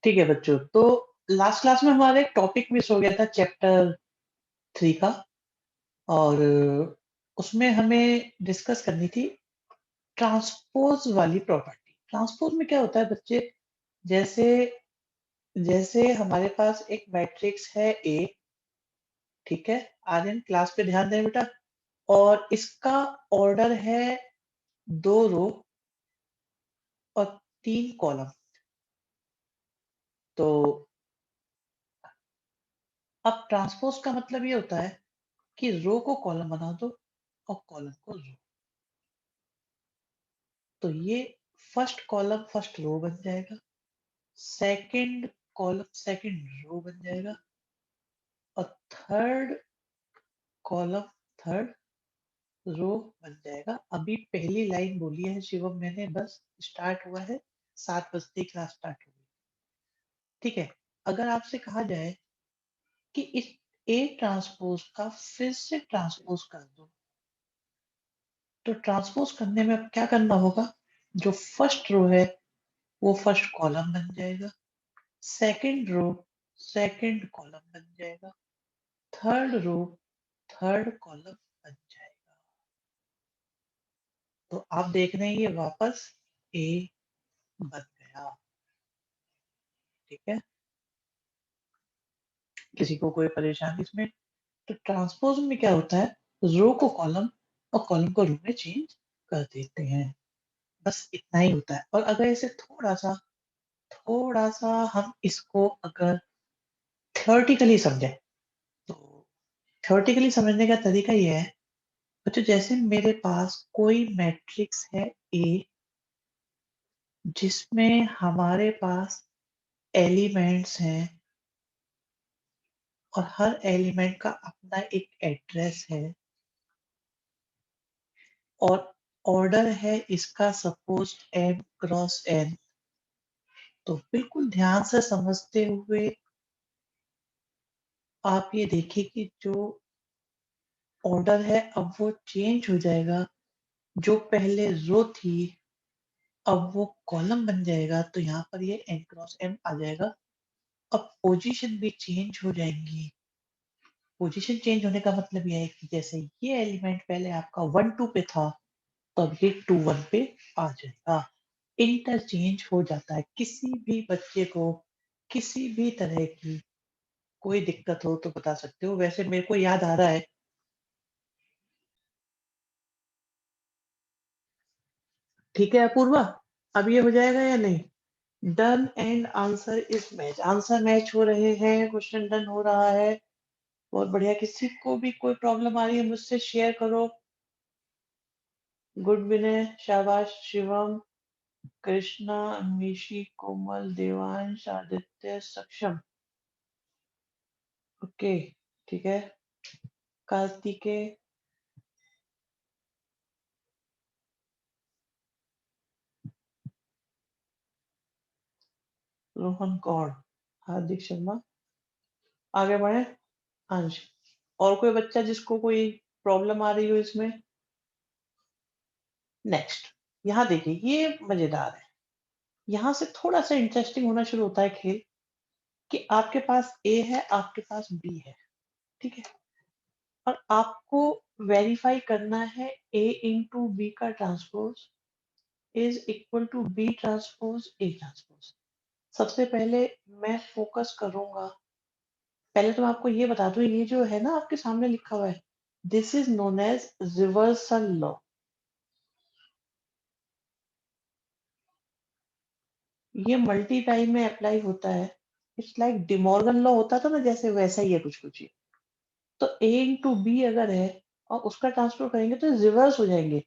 ठीक है बच्चों, तो लास्ट क्लास में हमारा एक टॉपिक मिस हो गया था चैप्टर 3 का। और उसमें हमें डिस्कस करनी थी ट्रांसपोज वाली प्रॉपर्टी। ट्रांसपोज में क्या होता है बच्चे, जैसे जैसे हमारे पास एक मैट्रिक्स है ए, ठीक है। आर्यन क्लास पे ध्यान दें बेटा। और इसका ऑर्डर है 2 रो और 3 कॉलम। तो अब ट्रांसपोज का मतलब ये होता है कि रो को कॉलम बना दो और कॉलम को रो। तो ये फर्स्ट कॉलम फर्स्ट रो बन जाएगा, सेकंड कॉलम सेकंड रो बन जाएगा, और थर्ड कॉलम थर्ड रो बन जाएगा। अभी पहली लाइन बोली है शिवम मैंने, बस स्टार्ट हुआ है, 7 बजते ही क्लास स्टार्ट हो गई। ठीक है। अगर आपसे कहा जाए कि इस ए ट्रांसपोज का फिर से ट्रांसपोज कर दो, तो ट्रांसपोज करने में अब क्या करना होगा? जो फर्स्ट रो है वो फर्स्ट कॉलम बन जाएगा, सेकंड रो सेकंड कॉलम बन जाएगा, थर्ड रो थर्ड कॉलम बन जाएगा। तो आप देख रहे हैं ये वापस ए बन गया। ठीक है, किसी को कोई परेशानी इसमें? तो ट्रांसपोज में क्या होता है, रो को कॉलम और कॉलम को रो में चेंज कर देते हैं। बस इतना ही होता है। और अगर इसे थोड़ा सा हम इसको अगर थ्योरेटिकली समझें, तो थ्योरेटिकली समझने का तरीका ये है बच्चों, जैसे मेरे पास कोई मैट्रिक्स है ए, जिसमें हमारे पास एलिमेंट्स हैं और हर एलिमेंट का अपना एक एड्रेस है, और ऑर्डर है इसका सपोज n क्रॉस n। तो बिल्कुल ध्यान से समझते हुए आप ये देखिए कि जो ऑर्डर है अब वो चेंज हो जाएगा। जो पहले रो थी अब वो कॉलम बन जाएगा, तो यहाँ पर ये n क्रॉस n आ जाएगा। अब पोजीशन भी चेंज हो जाएंगी। पोजीशन चेंज होने का मतलब यह है कि जैसे ये एलिमेंट पहले आपका 1 2 पे था, तो अब ये 2 1 पे आ जाएगा। इंटरचेंज हो जाता है। किसी भी बच्चे को किसी भी तरह की कोई दिक्कत हो तो बता सकते हो। वैसे मेरे को याद आ रहा है, ठीक है अपूर्वा, अब ये हो जाएगा या नहीं? Done and answer is match, answer match हो रहे हैं, क्वेश्चन डन हो रहा है। बहुत बढ़िया। किसी को भी कोई प्रॉब्लम आ रही है मुझसे शेयर करो। गुड विनय, शाबाश शिवम, कृष्णा, मिशी, कोमल, देवांश, आदित्य, सक्षम। ओके, ठीक है। कार्तिकेय, रोहन कौर, हार्दिक शर्मा, आगे बढ़े। अंश, और कोई बच्चा जिसको कोई प्रॉब्लम आ रही हो इसमें? नेक्स्ट। यहाँ देखिए ये मजेदार है। यहाँ से थोड़ा सा इंटरेस्टिंग होना शुरू होता है खेल, कि आपके पास ए है, आपके पास बी है, ठीक है। और आपको वेरीफाई करना है ए इंटू बी का transpose is equal to B transpose A transpose. सबसे पहले मैं फोकस करूंगा, पहले तो मैं आपको ये बता दूं, ये जो है ना आपके सामने लिखा हुआ है, this is known as reversal law. ये मल्टी टाइम में अप्लाई होता है। इट्स लाइक डिमॉर्गन लॉ होता था ना, जैसे वैसा ही है कुछ कुछ ये। तो ए इंटू बी अगर है और उसका ट्रांसफर करेंगे तो रिवर्स हो जाएंगे।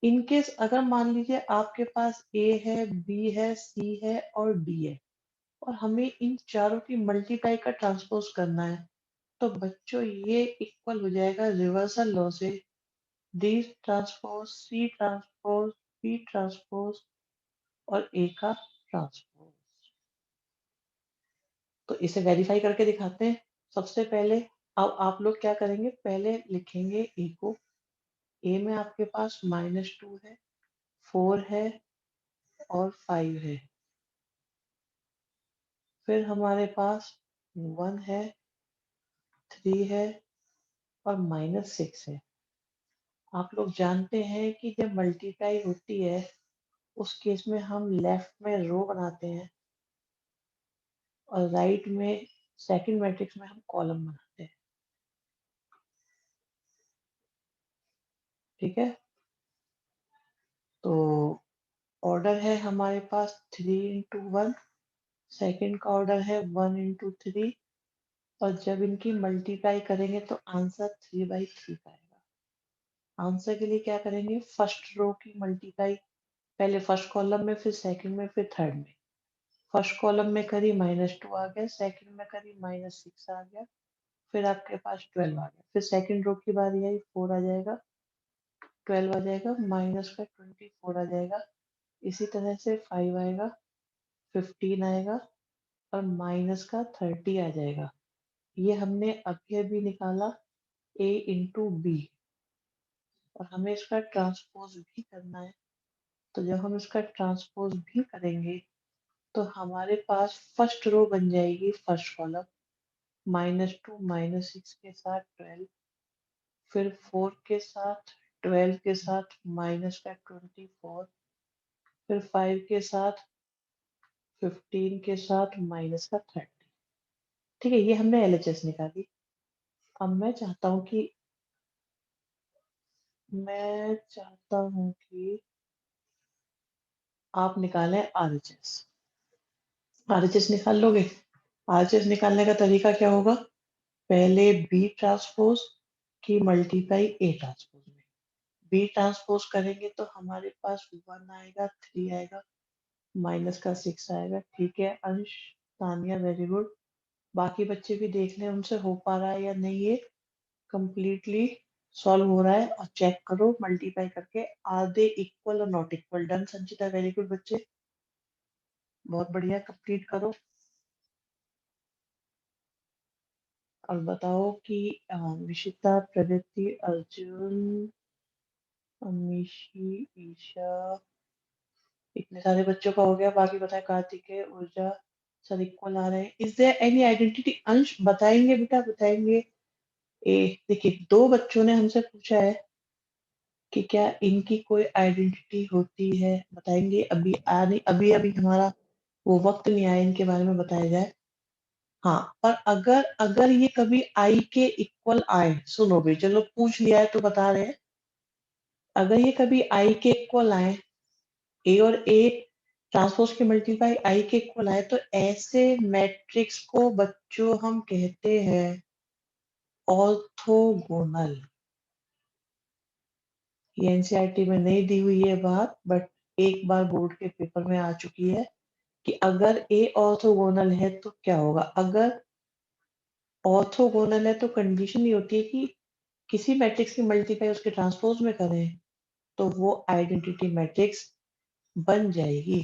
इनकेस अगर मान लीजिए आपके पास ए है, बी है, सी है और डी है, और हमें इन चारों की मल्टीप्लाई का ट्रांसपोज करना है, तो बच्चों ये इक्वल हो जाएगा रिवर्सल लॉ से D transpose C transpose B transpose और ए का ट्रांसपोज। तो इसे वेरीफाई करके दिखाते हैं। सबसे पहले अब आप लोग क्या करेंगे, पहले लिखेंगे ए को। ए में आपके पास -2 है, 4 है और 5 है। फिर हमारे पास 1 है, 3 है और -6 है। आप लोग जानते हैं कि जब मल्टीप्लाई होती है उस केस में हम लेफ्ट में रो बनाते हैं और राइट में सेकंड मैट्रिक्स में हम कॉलम बनाते हैं। ठीक है, तो ऑर्डर है हमारे पास 3 × 1, सेकंड का ऑर्डर है 1 × 3 और जब इनकी मल्टीप्लाई करेंगे तो आंसर 3/3 का आएगा। आंसर के लिए क्या करेंगे, फर्स्ट रो की मल्टीप्लाई पहले फर्स्ट कॉलम में, फिर सेकंड में, फिर थर्ड में। फर्स्ट कॉलम में करी -2 आ गया, सेकंड में करी -6 आ गया, फिर आपके पास 12 आ गया। फिर सेकंड रो की बारी आई, 4 आ जाएगा, 12 आ जाएगा, माइनस का 24 आ जाएगा। इसी तरह से 5 आएगा, 15 आएगा और माइनस का 30 आ जाएगा। ये हमने अभी अभी निकाला a इंटू बी और हमें इसका ट्रांसपोज भी करना है। तो जब हम इसका ट्रांसपोज भी करेंगे तो हमारे पास फर्स्ट रो बन जाएगी, फर्स्ट कॉलम -2 -6 के साथ 12, फिर 4 के साथ 12 के साथ माइनस का 24, फिर 5 के साथ 15 के साथ माइनस का 30। ठीक है, ये हमने एलएचएस निकाली। अब मैं चाहता हूँ कि आप निकालें आरएचएस। आरएचएस निकाल लोगे? आरएचएस निकालने का तरीका क्या होगा, पहले बी ट्रांसपोज की मल्टीप्लाई ए ट्रांसपोज में। बी ट्रांसपोज करेंगे तो हमारे पास 1 आएगा, 3 आएगा, माइनस का 6 आएगा। ठीक है अंश, तानिया वेरी गुड। बाकी बच्चे भी देख लें उनसे हो पा रहा है या नहीं, ये कंप्लीटली सॉल्व हो रहा है और चेक करो मल्टीप्लाई करके, आर दे इक्वल और not equal. Done Sanchita, very good बच्चे, बहुत बढ़िया, कंप्लीट करो। और बताओ कि निशिता, प्रगति, अर्जुन, अमीशी, ईशा, इतने सारे बच्चों का हो गया। बाकी बताए, कार्तिकेय, ऊर्जा, सब इक्वल आ रहे हैं। Is there any identity? Ansh बताएंगे बेटा, बताएंगे। ए देखिए, 2 बच्चों ने हमसे पूछा है कि क्या इनकी कोई आइडेंटिटी होती है, बताएंगे। अभी आ नहीं, अभी अभी हमारा वो वक्त नहीं आया इनके बारे में बताया जाए। हाँ, पर अगर अगर ये कभी आई के इक्वल आए, सुनो भी, चलो पूछ लिया है तो बता रहे हैं। अगर ये कभी आई के इक्वल आए, ए और ए ट्रांसपोज के मल्टीप्लाई आई के इक्वल आए, तो ऐसे मैट्रिक्स को बच्चों हम कहते हैं ऑर्थोगोनल। ये एनसीईआरटी में नहीं दी हुई है बात, बट एक बार बोर्ड के पेपर में आ चुकी है कि अगर ए ऑर्थोगोनल है तो क्या होगा। अगर ऑर्थोगोनल है तो कंडीशन ये होती है कि किसी मैट्रिक्स की मल्टीप्लाई उसके ट्रांसपोज में करें तो वो आइडेंटिटी मैट्रिक्स बन जाएगी।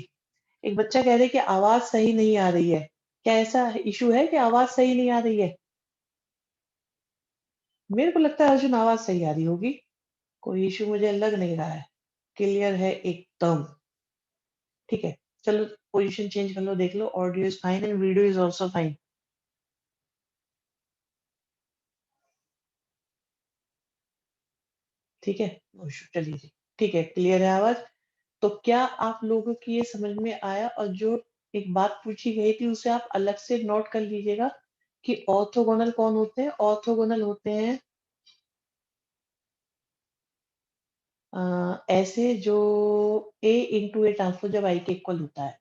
एक बच्चा कह रहे है कि आवाज सही नहीं आ रही है, क्या ऐसा इशू है कि आवाज सही नहीं आ रही है? मेरे को लगता है अर्जुन आवाज सही आ रही होगी, कोई इशू मुझे लग नहीं रहा है, क्लियर है एकदम। ठीक है, चलो पोजीशन चेंज कर लो, देख लो, audio is fine and video is also fine. ठीक है, नो इशू, चलिए जी। ठीक है, क्लियर है आवाज। तो क्या आप लोगों की ये समझ में आया? और जो एक बात पूछी गई थी उसे आप अलग से नोट कर लीजिएगा कि ऑर्थोगोनल कौन होते हैं। ऑर्थोगोनल होते हैं ऐसे जो ए इंटू ए ट्रांसपोज जब आई के इक्वल होता है।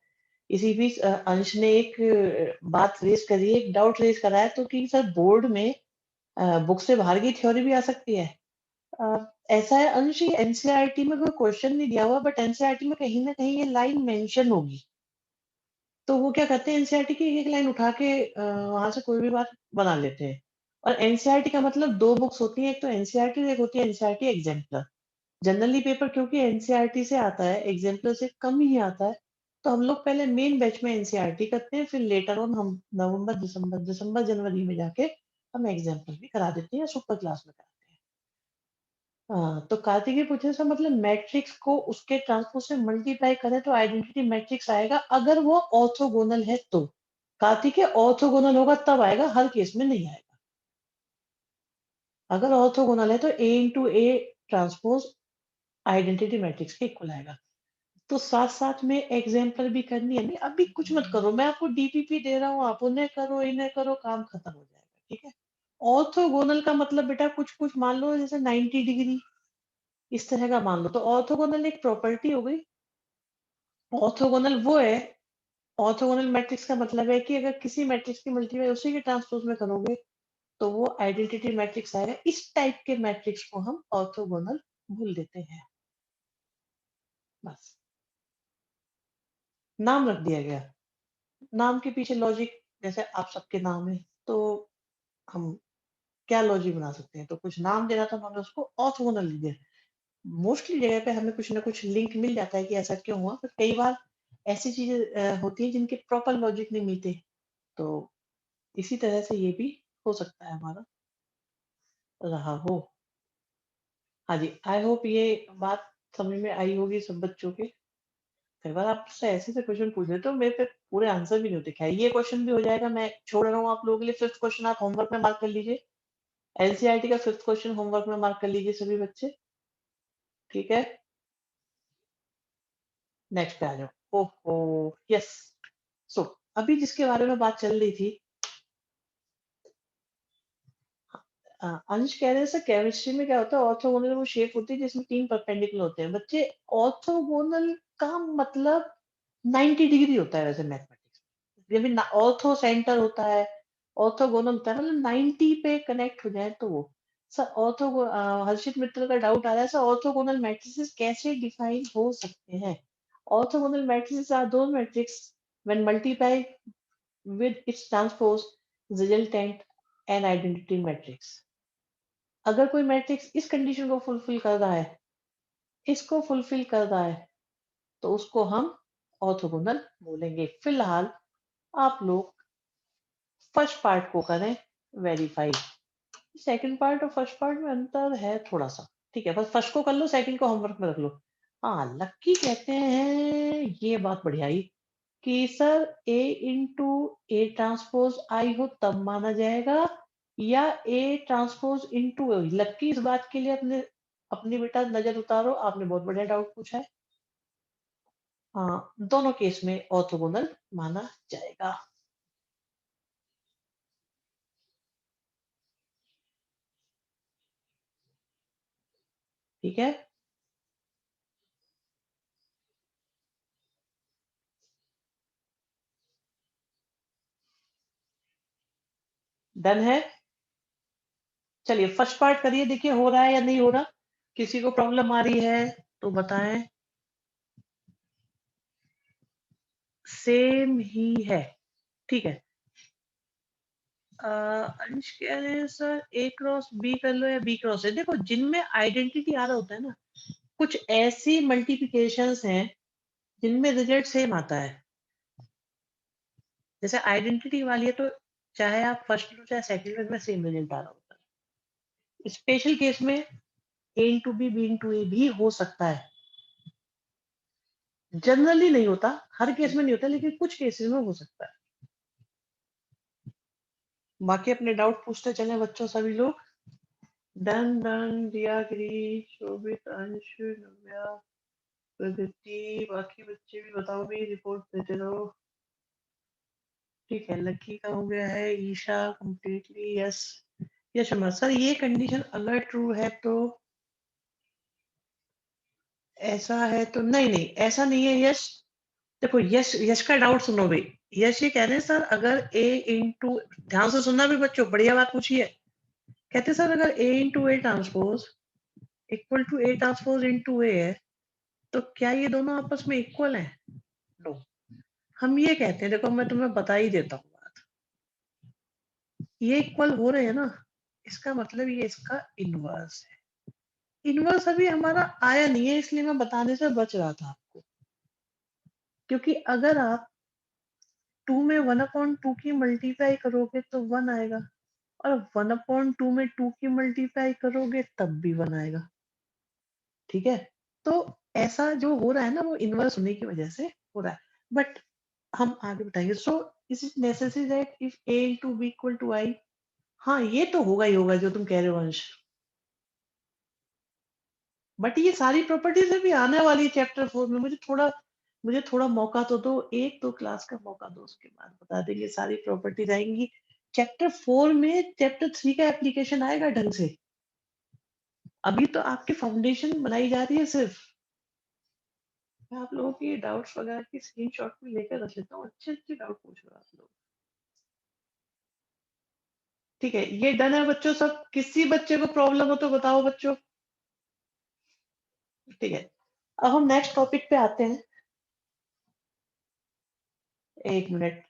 इसी बीच अंश ने एक बात रेज करी है, एक डाउट रेज करा है, तो कि सर बोर्ड में बुक से बाहर की थ्योरी भी आ सकती है। अ, ऐसा है अंश, एनसीईआरटी में कोई क्वेश्चन नहीं दिया हुआ, बट एनसीईआरटी में कहीं ना कहीं ये लाइन मेंशन होगी। तो वो क्या करते हैं, एनसीईआरटी की एक लाइन उठा के वहां से कोई भी बात बना लेते हैं। और एनसीईआरटी का मतलब 2 बुक्स होती है, एक तो एनसीईआरटी, एक होती है एनसीईआरटी एग्जाम्पलर। जनरली पेपर क्योंकि एनसीईआरटी से आता है, एग्जाम्पलर से कम ही आता है, तो हम लोग पहले मेन बैच में एनसीईआरटी करते हैं, फिर लेटर ऑन हम नवंबर दिसंबर जनवरी में जाके हम एग्जाम्पल भी करा देते हैं या सुपर क्लास में कराते हैं। हाँ, तो कार्तिकेय पूछने से मतलब मैट्रिक्स को उसके ट्रांसपोज से मल्टीप्लाई करें तो आइडेंटिटी मैट्रिक्स आएगा, अगर वो ऑर्थोगोनल है तो। कार्तिक है ऑर्थोगोनल होगा तब आएगा, हर केस में नहीं आएगा। अगर ऑर्थोगोनल है तो A into A transpose identity matrix के इक्वल आएगा। तो साथ साथ में एग्जाम्पल भी करनी है। नहीं अभी कुछ मत करो, मैं आपको डीपीपी दे रहा हूँ, आप उन्हें करो इन्हें करो, काम खत्म हो जाएगा। ठीक है। ऑर्थोगोनल का मतलब बेटा कुछ कुछ मान लो, जैसे 90 डिग्री इस तरह का मान लो, तो ऑर्थोगोनल एक प्रॉपर्टी हो गई। ऑर्थोगोनल वो है, ऑर्थोगोनल मैट्रिक्स का मतलब है कि अगर किसी मैट्रिक्स की मल्टीप्लाई उसी के ट्रांसपोज में करोगे तो वो आइडेंटिटी मैट्रिक्स आएगा। इस टाइप के मैट्रिक्स को हम ऑर्थोगोनल बोल देते हैं। बस नाम रख दिया गया। नाम के पीछे लॉजिक, जैसे आप सबके नाम है तो हम क्या लॉजिक बना सकते हैं, तो कुछ नाम देना था, हमने उसको ऑर्थोगोनल लिख दिया। मोस्टली जगह पे हमें कुछ ना कुछ लिंक मिल जाता है कि ऐसा क्यों हुआ, पर कई बार ऐसी चीजें होती है जिनके प्रॉपर लॉजिक नहीं मिलते। तो इसी तरह से ये भी हो सकता है हमारा रहा हो। हाँ जी, आई होप ये बात समझ में आई होगी सब बच्चों के। कई बार आपसे ऐसे से क्वेश्चन पूछ रहे तो मेरे पे पूरे आंसर भी नहीं होते। खैर ये क्वेश्चन भी हो जाएगा, मैं छोड़ रहा हूँ आप लोगों के लिए। फिफ्थ क्वेश्चन आप होमवर्क में मार्क कर लीजिए। एनसीईआरटी का फिफ्थ क्वेश्चन होमवर्क में मार्क कर लीजिए सभी बच्चे। ठीक है, नेक्स्ट पे आ जाओ। ओहो, यस। सो अभी जिसके बारे में बात चल रही थी, अंश कह रहे हैं सर केमिस्ट्री में क्या होता है, ऑर्थोगोनल वो शेप होती है जिसमें तीन परपेंडिकुलर होते हैं। बच्चे ऑर्थोगोनल का मतलब 90 डिग्री होता है वैसे मैथमेटिक्स में। जब भी ऑर्थो सेंटर होता है, ऑर्थोगोनल होता है मतलब 90 पे कनेक्ट हो जाए तो वो। सर हर्षित मित्तल का डाउट आ रहा है, सर ऑर्थोगोनल मैट्रिसेस कैसे डिफाइन हो सकते हैं। Orthogonal matrices are those matrix when multiply with its transpose resultant an identity matrix। अगर कोई मैट्रिक्स इस कंडीशन को फुलफिल कर रहा है, इसको फुलफिल कर रहा है, तो उसको हम ऑर्थोगोनल बोलेंगे। फिलहाल आप लोग फर्स्ट पार्ट को करें वेरीफाई। सेकंड पार्ट और फर्स्ट पार्ट में अंतर है थोड़ा सा। ठीक है, बस फर्स्ट को कर लो, सेकंड को होमवर्क में रख लो। हाँ, लक्की कहते हैं ये बात बढ़िया आई कि sir A into A transpose I हो तब माना जाएगा, या ए ट्रांसपोज इंटू। लक्की इस बात के लिए अपने अपनी बेटा नजर उतारो, आपने बहुत बढ़िया डाउट पूछा है। हाँ, दोनों केस में ऑर्थोगोनल माना जाएगा। ठीक है, डन है। चलिए फर्स्ट पार्ट करिए, देखिए हो रहा है या नहीं हो रहा। किसी को प्रॉब्लम आ रही है तो बताएं। सेम ही है। ठीक है। अंश कह रहे हैं सर ए क्रॉस बी कर लो या बी क्रॉस है। देखो जिनमें आइडेंटिटी आ रहा होता है ना, कुछ ऐसी मल्टीप्लिकेशंस हैं जिनमें रिजल्ट सेम आता है। जैसे आइडेंटिटी वाली है तो चाहे आप फर्स्ट लो चाहे सेकंड में सेम रिजल्ट आ रहा होता है। स्पेशल केस में ए इंटू बी इंटू ए भी हो सकता है। जनरली नहीं होता, हर केस में नहीं होता, लेकिन कुछ केसेस में हो सकता है। बाकी अपने डाउट पूछते चले बच्चों सभी लोग। डन डन दिया, गिरीश, शोभित, अंश, नव्या, प्रगति, बाकी बच्चे भी बताओ भी, रिपोर्ट देते रहो। ठीक है, लकी का हो गया है, Isha completely yes. Yes Sharma sir, ये कंडीशन अगर ट्रू है तो ऐसा है तो नहीं नहीं ऐसा नहीं है यश। देखो यश, यश का डाउट सुनो भाई। यश ये कह रहे हैं सर अगर ए इंटू, ध्यान से सुनना भी बच्चों, बढ़िया बात पूछी है। कहते सर अगर A into A transpose equal to A transpose into A है तो क्या ये दोनों आपस में इक्वल है। नो, हम ये कहते हैं, देखो मैं तुम्हें बता ही देता हूँ बात। ये इक्वल हो रहे हैं ना, इसका मतलब ये इसका इनवर्स है। इनवर्स अभी हमारा आया नहीं है इसलिए मैं बताने से बच रहा था आपको। क्योंकि अगर आप टू में वन अपॉन टू की मल्टीप्लाई करोगे तो वन आएगा, और वन अपॉन टू में टू की मल्टीप्लाई करोगे तब भी वन आएगा। ठीक है, तो ऐसा जो हो रहा है ना वो इनवर्स होने की वजह से हो रहा है। बट हम आगे बताएंगे। So is it necessary that if a into b equal to I? हाँ, ये तो होगा ही होगा जो तुम कह रहे हो अंश। बट ये सारी प्रॉपर्टीज अभी आने वाली है चैप्टर 4 में। मुझे थोड़ा मौका तो दो, एक दो क्लास का मौका दो, उसके बाद बता देंगे। सारी प्रॉपर्टीज आएंगी चैप्टर 4 में। चैप्टर 3 का एप्लीकेशन आएगा ढंग से। अभी तो आपकी फाउंडेशन बनाई जा रही है सिर्फ। मैं आप लोगों की डाउट्स वगैरह की स्क्रीनशॉट में लेकर रख लेता हूँ। अच्छे अच्छे डाउट पूछ रहे हो आप लोग। ठीक है, ये डन है बच्चों सब। किसी बच्चे को प्रॉब्लम हो तो बताओ बच्चों। ठीक है, अब हम नेक्स्ट टॉपिक पे आते हैं। एक मिनट,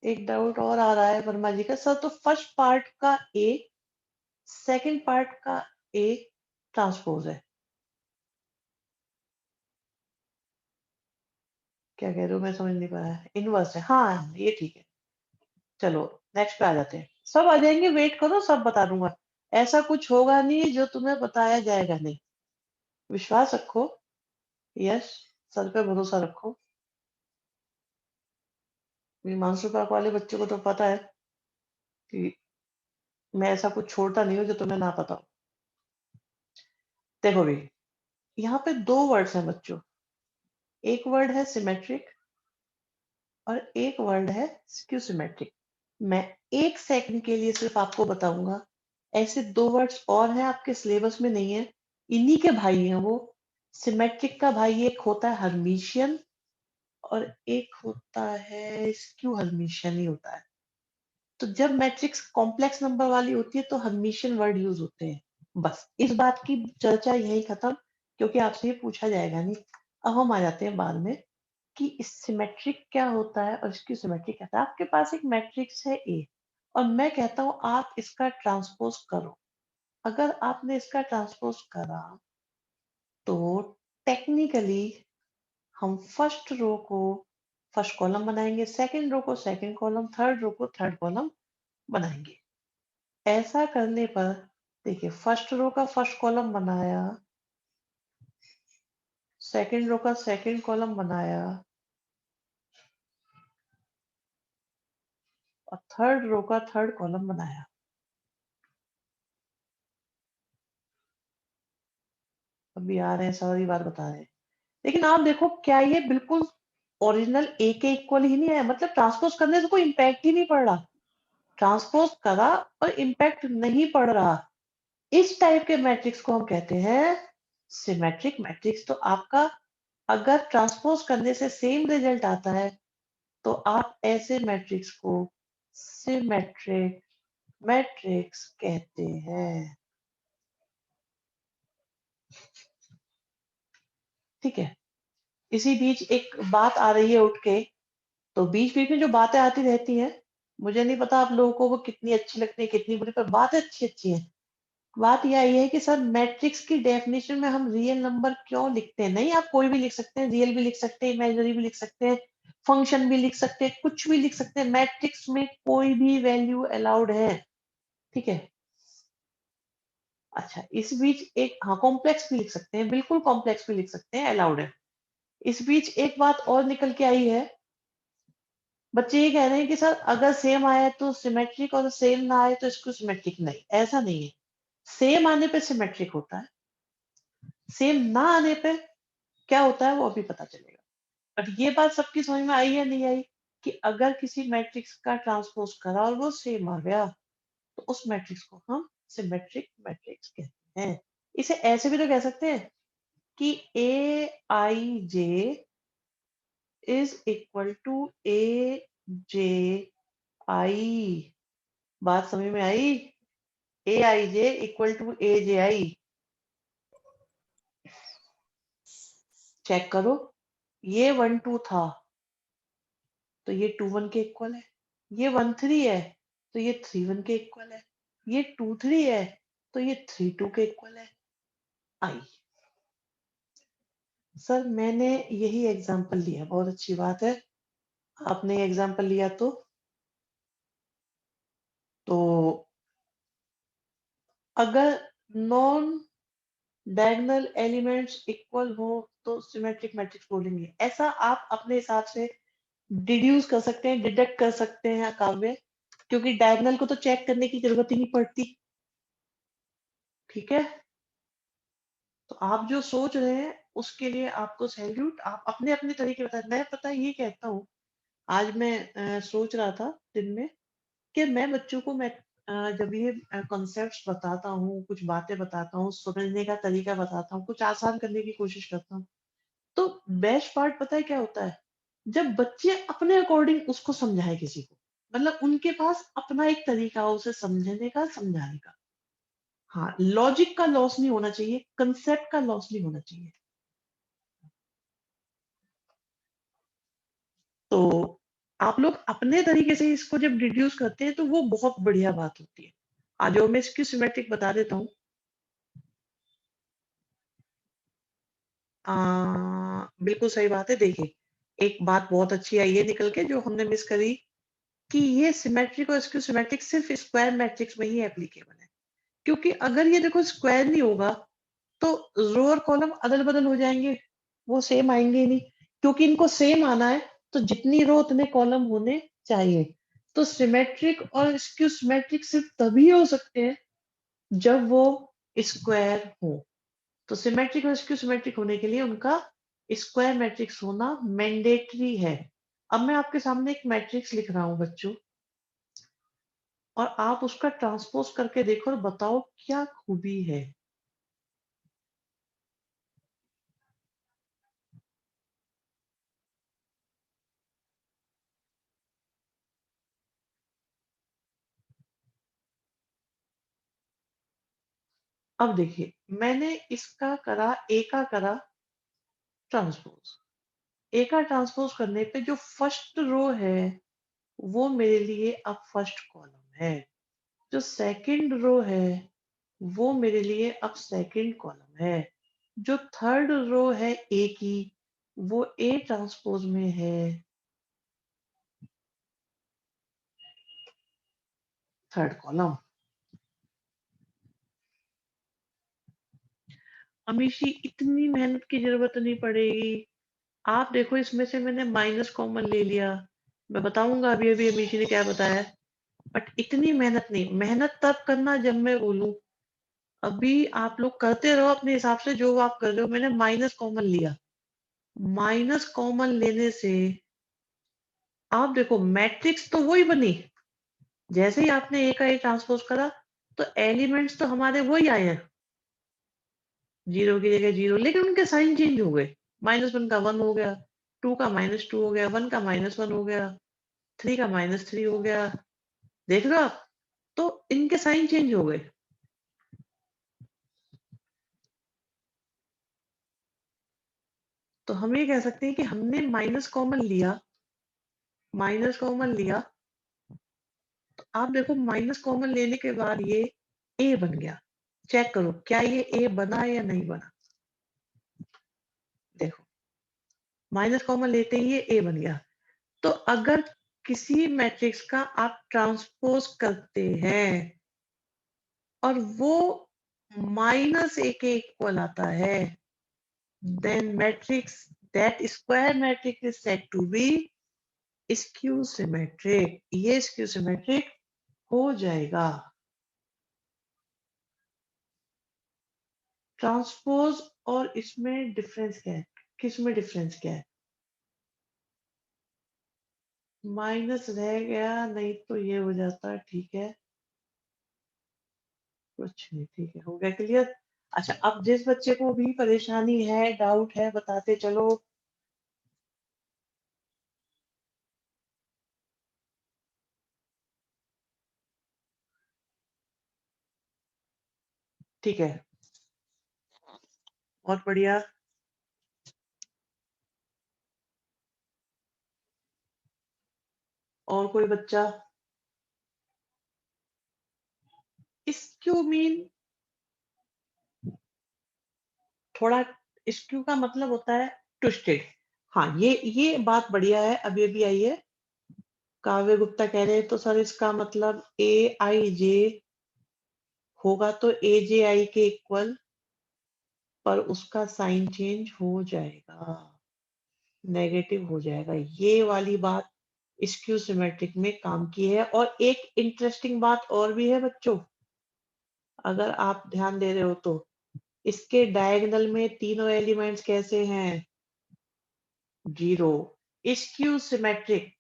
एक डाउट और आ रहा है वर्मा जी का। सर तो फर्स्ट पार्ट का ए, सेकंड पार्ट का ए ट्रांसपोज है। क्या कह रहे हो, मैं समझ नहीं पाया। इनवर्स है, हाँ ये ठीक है। चलो नेक्स्ट पे आ जाते हैं। सब आ जाएंगे, वेट करो, सब बता दूंगा। ऐसा कुछ होगा नहीं जो तुम्हें बताया जाएगा नहीं। विश्वास रखो। यस, सर पे भरोसा रखो। मीमांसु पाक वाले बच्चों को तो पता है कि मैं ऐसा कुछ छोड़ता नहीं हूँ जो तुम्हें ना पता हो। देखो भी, यहाँ पे दो वर्ड्स हैं बच्चों। एक वर्ड है सिमेट्रिक और एक वर्ड है स्क्यू सिमेट्रिक। मैं एक सेकंड के लिए सिर्फ आपको बताऊंगा। ऐसे दो वर्ड्स और हैं, आपके सिलेबस में नहीं है। इन्हीं के भाई हैं वो। सिमेट्रिक का भाई एक होता है हर्मिशियन और एक होता है स्क्यू हर्मिशियन ही होता है। तो जब मैट्रिक्स कॉम्प्लेक्स नंबर वाली होती है तो हर्मिशियन वर्ड यूज होते हैं। बस इस बात की चर्चा यही खत्म, क्योंकि आपसे ये पूछा जाएगा नहीं। अब हम आ जाते हैं बाद में कि सिमेट्रिक क्या होता है और इसकी सिमेट्रिक क्या होता है। आपके पास एक मैट्रिक्स है ए और मैं कहता हूं आप इसका ट्रांसपोज करो। अगर आपने इसका ट्रांसपोज करा तो टेक्निकली हम फर्स्ट रो को फर्स्ट कॉलम बनाएंगे, सेकंड रो को सेकंड कॉलम, थर्ड रो को थर्ड कॉलम बनाएंगे। ऐसा करने पर देखिए, फर्स्ट रो का फर्स्ट कॉलम बनाया, सेकंड रो का सेकंड कॉलम बनाया और थर्ड रो का थर्ड कॉलम बनाया। अभी आ रहे हैं, सारी बात बता रहे हैं। लेकिन आप देखो, क्या ये बिल्कुल ओरिजिनल ए के इक्वल ही नहीं है? मतलब ट्रांसपोज करने से कोई इम्पैक्ट ही नहीं पड़ रहा। ट्रांसपोज करा और इम्पैक्ट नहीं पड़ रहा। इस टाइप के मैट्रिक्स को हम कहते हैं सिमेट्रिक मैट्रिक्स। तो आपका अगर ट्रांसपोज करने से सेम रिजल्ट आता है तो आप ऐसे मैट्रिक्स को सिमेट्रिक मैट्रिक्स कहते हैं। ठीक है, इसी बीच एक बात आ रही है उठ के। तो बीच बीच में जो बातें आती रहती हैं, मुझे नहीं पता आप लोगों को वो कितनी अच्छी लगती है कितनी बुरी, पर बातें अच्छी अच्छी हैं। बात यह आई है कि सर मैट्रिक्स की डेफिनेशन में हम रियल नंबर क्यों लिखते हैं? नहीं, आप कोई भी लिख सकते हैं, रियल भी लिख सकते हैं, इमेजिनरी भी लिख सकते हैं, फंक्शन भी लिख सकते हैं, कुछ भी लिख सकते हैं। मैट्रिक्स में कोई भी वैल्यू अलाउड है। ठीक है। अच्छा, इस बीच एक, हाँ कॉम्प्लेक्स भी लिख सकते हैं, बिल्कुल कॉम्प्लेक्स भी लिख सकते हैं, अलाउड है। इस बीच एक बात और निकल के आई है। बच्चे ये कह रहे हैं कि सर अगर सेम आया तो सिमेट्रिक और सेम ना आए तो इसको सिमेट्रिक। नहीं, ऐसा नहीं है। सेम आने पे सिमेट्रिक होता है, सेम ना आने पे क्या होता है वो अभी पता चलेगा। बट ये बात सबकी समझ में आई या नहीं आई कि अगर किसी मैट्रिक्स का ट्रांसपोज करा और वो सेम आ गया तो उस मैट्रिक्स को हम सिमेट्रिक मैट्रिक्स कहते हैं। इसे ऐसे भी तो कह सकते हैं कि A I J is equal to A J I. बात समझ में आई? A I J equal to A J I. Check करो, ये 1 2 था तो ये 2 1 के इक्वल है। ये 1 3 है तो ये 3 1 के इक्वल है। ये 2 3 है तो ये 3 2 के इक्वल है। आई, सर मैंने यही एग्जांपल लिया, बहुत अच्छी बात है। आपने एग्जांपल लिया तो अगर नॉन डायगोनल एलिमेंट्स इक्वल हो तो सिमेट्रिक मैट्रिक्स बोलेंगे। ऐसा आप अपने हिसाब से डिड्यूस कर सकते हैं, डिडक्ट कर सकते हैं काव्य, क्योंकि डायगोनल को तो चेक करने की जरूरत ही नहीं पड़ती। ठीक है, तो आप जो सोच रहे हैं उसके लिए आपको सैल्यूट। आप अपने अपने तरीके बताएं। मैं पता है ये कहता हूँ, आज मैं सोच रहा था दिन में कि मैं बच्चों को मैं जब ये कॉन्सेप्ट्स बताता हूँ, कुछ बातें बताता हूँ, समझने का तरीका बताता हूँ, कुछ आसान करने की कोशिश करता हूँ, तो बेस्ट पार्ट पता है क्या होता है? जब बच्चे अपने अकॉर्डिंग उसको समझाएं किसी को, मतलब उनके पास अपना एक तरीका हो उसे समझने का, समझाने का। हाँ, लॉजिक का लॉस नहीं होना चाहिए, कंसेप्ट का लॉस नहीं होना चाहिए। तो आप लोग अपने तरीके से इसको जब डिड्यूस करते हैं तो वो बहुत बढ़िया बात होती है। आज मैं इसकी सिमेट्रिक बता देता हूँ। बिल्कुल सही बात है। देखिए, एक बात बहुत अच्छी आई है निकल के जो हमने मिस करी, कि ये सिमेट्रिक और स्क्यू सिमेट्रिक सिर्फ स्क्वायर मैट्रिक्स में ही एप्लीकेबल है। क्योंकि अगर ये देखो स्क्वायर नहीं होगा तो रो और कॉलम अदल-बदल हो जाएँगे, वो सेम आएँगे ही नहीं। क्योंकि इनको सेम आना है तो जितनी रो उतने कॉलम होने चाहिए। तो सिमेट्रिक और स्क्यू सिमेट्रिक सिर्फ तभी हो सकते हैं जब वो स्क्वायर हो। तो सिमेट्रिक और स्क्यू सिमेट्रिक होने के लिए उनका स्क्वायर मैट्रिक्स होना मैंडेटरी है। अब मैं आपके सामने एक मैट्रिक्स लिख रहा हूँ बच्चों, और आप उसका ट्रांसपोज़ करके देखो और बताओ क्या खूबी है। अब देखिए, मैंने इसका करा, ए का करा ट्रांसपोज़। ए का ट्रांसपोज़ करने पे जो फर्स्ट रो है, वो मेरे लिए अब फर्स्ट कॉलम है। जो सेकंड रो है, वो मेरे लिए अब सेकंड कॉलम है। जो थर्ड रो है ए की, वो ए ट्रांसपोज़ में है थर्ड कॉलम। अमीशी, इतनी मेहनत की ज़रूरत नहीं पड़ेगी। आप देखो, इसमें से मैंने माइनस कॉमन ले लिया। मैं बताऊँगा अभी-अभी अमीशी ने क्या बताया। बट इतनी मेहनत नहीं, मेहनत तब करना जब मैं बोलूँ। अभी आप लोग करते रहो अपने हिसाब से जो आप कर रहे हो। मैंने माइनस कॉमन लिया। माइनस कॉमन लेने से आप देखो मैट्रिक्स तो वही बनी। जैसे ही आपने ए का ए ट्रांसपोज़ करा, तो एलिमेंट्स तो हमारे वही आए हैं। 0 की जगह 0, लेकिन उनके साइन चेंज हो गए। -1 का 1 हो गया, 2 का -2 हो गया, 1 का -1 हो गया, 3 का -3 हो गया। देख रहे हो आप? तो इनके साइन चेंज हो गए। तो हम ये कह सकते हैं कि हमने माइनस कॉमन लिया। तो आप देखो माइनस कॉमन लेने के बाद ये ए बन गया। चेक करो क्या ये ए बना या नहीं बना। देखो, माइनस कॉमन लेते ही ये ए बन गया। तो अगर किसी मैट्रिक्स का आप ट्रांसपोज करते हैं और वो माइनस ए के इक्वल आता है, then matrix, that square matrix is said to be skew symmetric. ये स्क्यू सिमेट्रिक हो जाएगा। ट्रांसपोज और इसमें डिफरेंस क्या है? किस में डिफरेंस क्या है? माइनस रह गया, नहीं तो ये हो जाता। ठीक है, कुछ नहीं, ठीक है, हो गया क्लियर। अच्छा, अब जिस बच्चे को भी परेशानी है, डाउट है, बताते चलो। ठीक है, बहुत बढ़िया। और कोई बच्चा? स्क्यू मीन, थोड़ा, स्क्यू का मतलब होता है ट्विस्टेड। हाँ, ये बात बढ़िया है, अभी अभी आई है। काव्य गुप्ता कह रहे हैं तो सर इसका मतलब ए आई जे होगा तो ए जे आई के इक्वल, पर उसका साइन चेंज हो जाएगा। नेगेटिव हो जाएगा। ये वाली बात स्क्यू सिमेट्रिक में काम की है। और एक इंटरेस्टिंग बात और भी है बच्चों, अगर आप ध्यान दे रहे हो तो इसके डायगोनल में तीनों एलिमेंट्स कैसे हैं? जीरो। स्क्यू सिमेट्रिक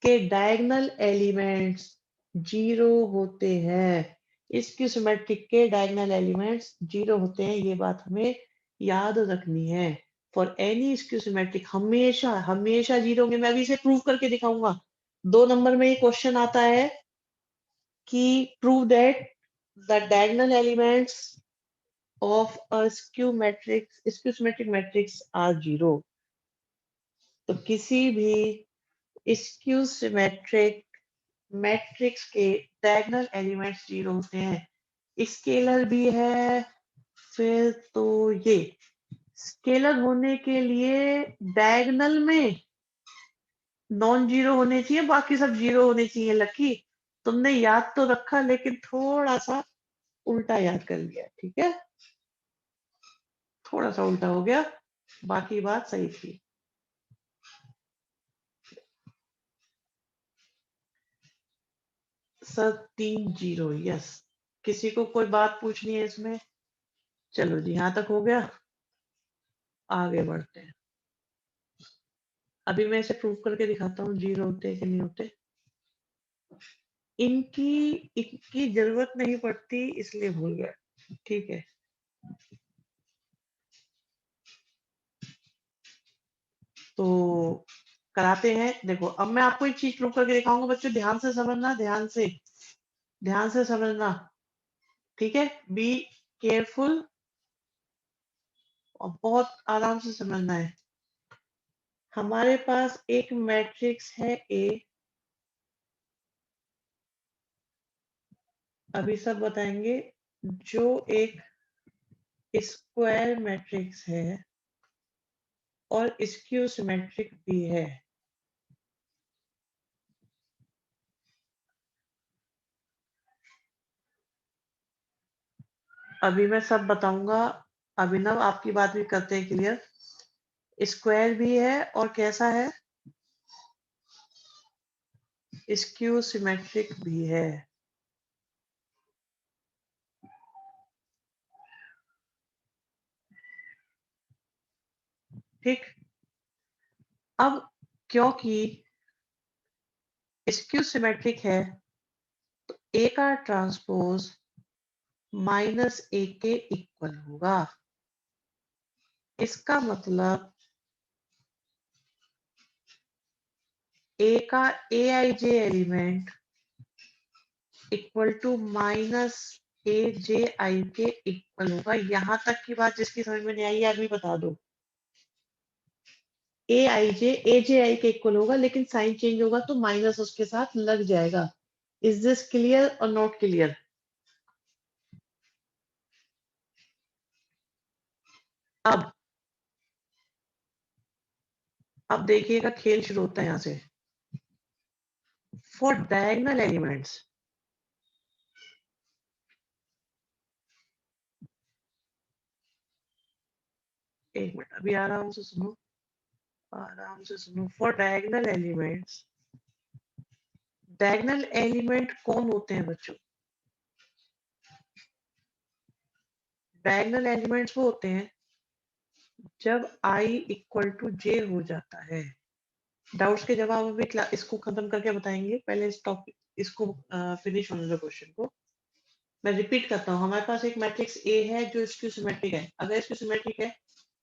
के डायगोनल एलिमेंट्स जीरो होते हैं। स्क्यू सिमेट्रिक के डायगोनल एलिमेंट्स जीरो होते हैं, ये बात हमें याद रखनी है। फॉर एनी स्क्यू सिमेट्रिक हमेशा हमेशा जीरो होंगे। मैं अभी इसे प्रूव करके दिखाऊंगा। 2 नंबर में ये क्वेश्चन आता है कि prove that the diagonal elements of a skew symmetric matrix are zero। तो किसी भी स्क्यू सिमेट्रिक मैट्रिक्स के डायगोनल एलिमेंट्स जीरो होते हैं। स्केलर भी है फिर तो ये स्केलर होने के लिए डायगोनल में नॉन जीरो होने चाहिए, बाकी सब जीरो होने चाहिए। लकी तुमने याद तो रखा लेकिन थोड़ा सा उल्टा याद कर लिया, ठीक है? थोड़ा सा उल्टा हो गया, बाकी बात सही थी। Sir 3-0, yes. किसी को कोई बात पूछनी है इसमें? चलो जी, यहां तक हो गया, आगे बढ़ते हैं। अभी मैं इसे प्रूव करके दिखाता हूँ जीरो होते हैं कि नहीं होते। इनकी इनकी जरूरत नहीं पड़ती इसलिए भूल गया, ठीक है। तो कराते हैं। देखो अब मैं आपको एक चीज प्रूव करके दिखाऊंगा बच्चों, ध्यान से समझना, ध्यान से समझना, ठीक है? बी केयरफुल और बहुत आराम से समझना है। हमारे पास एक मैट्रिक्स है ए, अभी सब बताएंगे, जो एक स्क्वायर मैट्रिक्स है और स्क्यू सिमेट्रिक भी है। अभी मैं सब बताऊंगा। अभिनव आपकी बात भी करते हैं क्लियर। स्क्वायर भी है और कैसा है? स्क्यू सिमेट्रिक भी है। ठीक। अब क्योंकि स्क्यू सिमेट्रिक है तो ए का ट्रांसपोज -a के इक्वल होगा। इसका मतलब ए का ए I J element equal to -a-ji के इक्वल होगा। यहां तक की बात जिसकी समझ में नहीं आई है अभी बता दो। a के इक्वल होगा, लेकिन साइन चेंज होगा तो माइनस उसके साथ लग जाएगा। इज दिस क्लियर और नॉट क्लियर? अब अब देखिएगा, खेल शुरू होता है यहां से। फॉर डायगोनल एलिमेंट्स, एक मिनट अभी आराम से सुनो, आराम से सुनो। फॉर डायगोनल एलिमेंट कौन होते हैं बच्चों? डायगोनल एलिमेंट्स वो होते हैं जब i इक्वल टू j हो जाता है। डाउट्स के जवाब अभी इसको खत्म करके बताएंगे, पहले इस टॉपिक इसको फिनिश होने दो क्वेश्चन को। मैं रिपीट करता हूँ, हमारे पास एक मैट्रिक्स ए है जो स्क्यू सिमेट्रिक है। अगर स्क्यू सिमेट्रिक है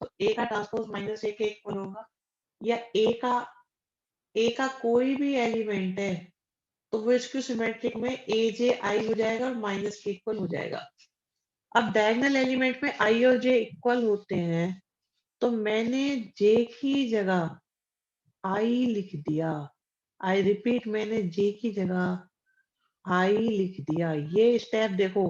तो ए का ट्रांसपोज -a के इक्वल होगा, या ए का कोई भी एलिमेंट है तो वो स्क्यू सिमेट्रिक में ए जे आई हो जाएगा और माइनस के इक्वल हो जाएगा। अब डायगोनल एलिमेंट में आई और जे इक्वल होते हैं तो मैंने जे की जगह आई लिख दिया। आई रिपीट, मैंने जे की जगह आई लिख दिया। ये स्टेप देखो,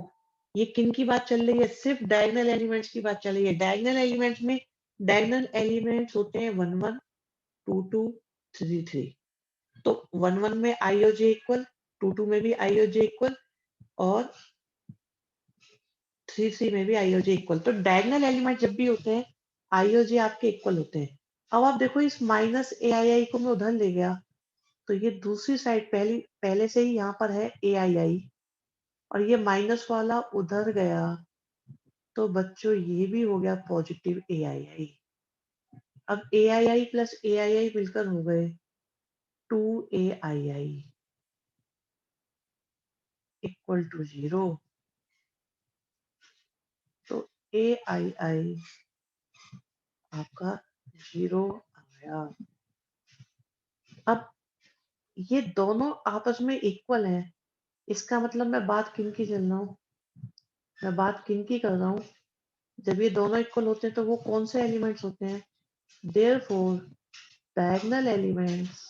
ये किन की बात चल रही है? सिर्फ डायगोनल एलिमेंट्स की बात चल रही है। डायगोनल एलिमेंट्स में डायगोनल एलिमेंट्स होते हैं 1 1 2 2 3 3। तो 1 1 में आई और जे इक्वल, 2 2 में भी आई और जे इक्वल, और 3 3 में भी आई और जे इक्वल। तो डायगोनल एलिमेंट जब भी होते हैं आई और जे आपके इक्वल होते हैं। अब आप देखो इस माइनस ए आई आई को मैं उधर ले गया तो ये दूसरी साइड पहले से ही यहाँ पर है ए आई आई और ये माइनस वाला उधर गया तो बच्चों ये भी हो गया पॉजिटिव ए आई आई। अब ए आई आई प्लस ए आई आई मिलकर हो गए 2 AII इक्वल टू 0। तो ए आई आई आपका 0 आ गया। अब ये दोनों आपस में इक्वल हैं, इसका मतलब मैं बात किन की चल रहा हूँ, मैं बात किन की कर रहा हूँ। जब ये दोनों इक्वल होते हैं तो वो कौन से एलिमेंट्स होते हैं, therefore diagonal elements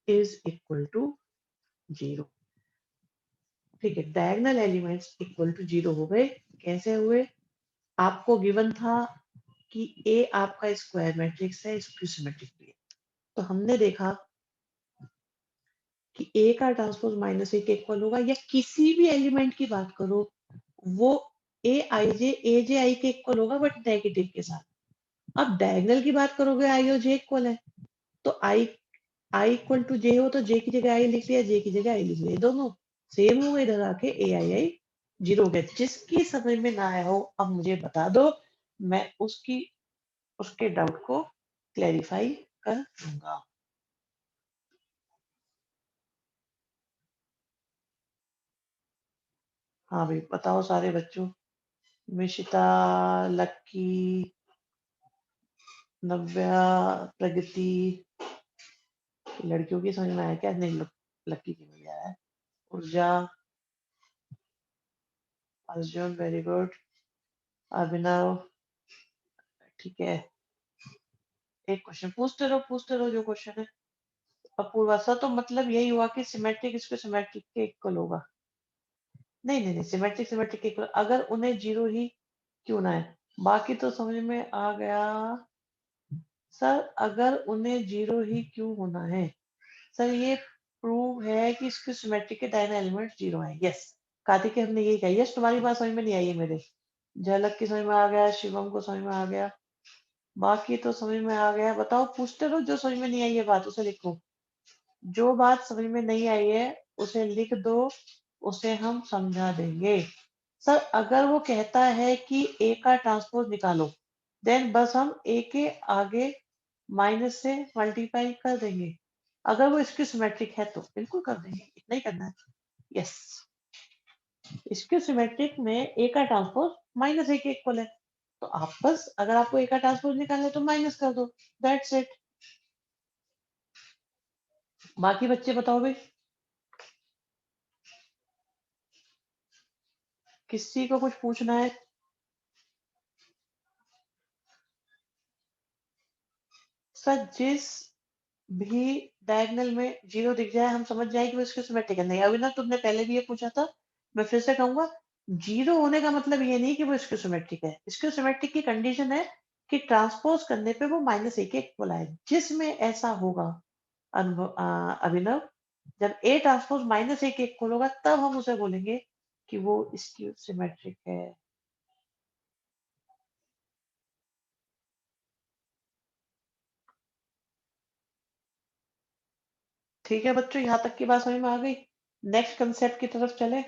is equal to 0। ठीक है, डायगोनल एलिमेंट्स इक्वल टू 0 हो गए। कैसे हुए, आपको गिवन था कि ए आपका स्क्वायर मैट्रिक्स है, इसकी सिमेट्रिक भी है। तो हमने देखा कि ए का ट्रांसपोज माइनस ए के इक्वल होगा, या किसी भी एलिमेंट की बात करो वो ए जे आई के इक्वल होगा बट नेगेटिव के साथ। अब डायगोनल की बात करोगे आई और जे इक्वल है तो आई इक्वल टू जे हो तो जे की जगह आई लिख लिया, जे की जगह आई लिख लिया, दोनों सेम हो गए। इधर आके ए आई आई 0 हो गया। जिसकी समझ में ना आया हो अब मुझे बता दो, मैं उसके डाउट को क्लैरिफाई कर दूंगा। हाँ भाई बताओ सारे बच्चों, मिशिता, लक्की, नव्या, प्रगति, लड़कियों की समझ में आया क्या, नहीं लक्की की समझ में आया है। ऊर्जा, अर्जुन वेरी गुड, अभिनव ठीक है। एक क्वेश्चन पूछते रहो जो क्वेश्चन है। अपूर्वा सा तो मतलब यही हुआ कि सिमेट्रिक इसको सिमेट्रिक के इक्वल होगा। नहीं सिमेट्रिक सिमेट्रिक के इक्वल अगर उन्हें 0 ही क्यों ना है, बाकी तो समझ में आ गया सर। अगर उन्हें 0 ही क्यों होना है सर, ये प्रूव है कि इसके सिमेट्रिक के डायना एलिमेंट 0 है। यस कार्तिक हमने यही कहा। यस तुम्हारी बात समझ में नहीं आई है मेरे, झलक की समझ में आ गया, शिवम को समझ में आ गया, बाकी तो समझ में आ गया। बताओ पूछते रहो, जो समझ में नहीं आई है बात उसे लिखो, जो बात समझ में नहीं आई है उसे लिख दो, उसे हम समझा देंगे। सर अगर वो कहता है कि ए का ट्रांसपोज निकालो देन बस हम ए के आगे माइनस से मल्टीप्लाई कर देंगे। अगर वो इसकी सिमेट्रिक है तो बिल्कुल कर देंगे, इतना ही करना है। यस इसके सिमेट्रिक में ए का ट्रांसपोज माइनस ए के इक्वल है, तो आप बस अगर आपको ए का ट्रांसपोज निकालना है तो माइनस कर दो, दैट्स इट। बाकी बच्चे बताओ भाई, किसी को कुछ पूछना है। सर जिस भी डायगोनल में 0 दिख जाए हम समझ जाए कि वो इसके सिमेट्रिक है। नहीं अविनाश तुमने पहले भी ये पूछा था, मैं फिर से कहूंगा, 0 होने का मतलब ये नहीं कि वो इसके सिमेट्रिक है। इसके सिमेट्रिक की कंडीशन है कि ट्रांसपोज करने पे वो माइनस ए के इक्वल आए। जिसमें ऐसा होगा अभिनव, जब ए ट्रांसपोज माइनस ए के इक्वल होगा तब हम उसे बोलेंगे कि वो इसकी सिमेट्रिक है। ठीक है बच्चों, यहाँ तक की बात समझ में आ गई। नेक्स्ट कंसेप्ट की तरफ चले।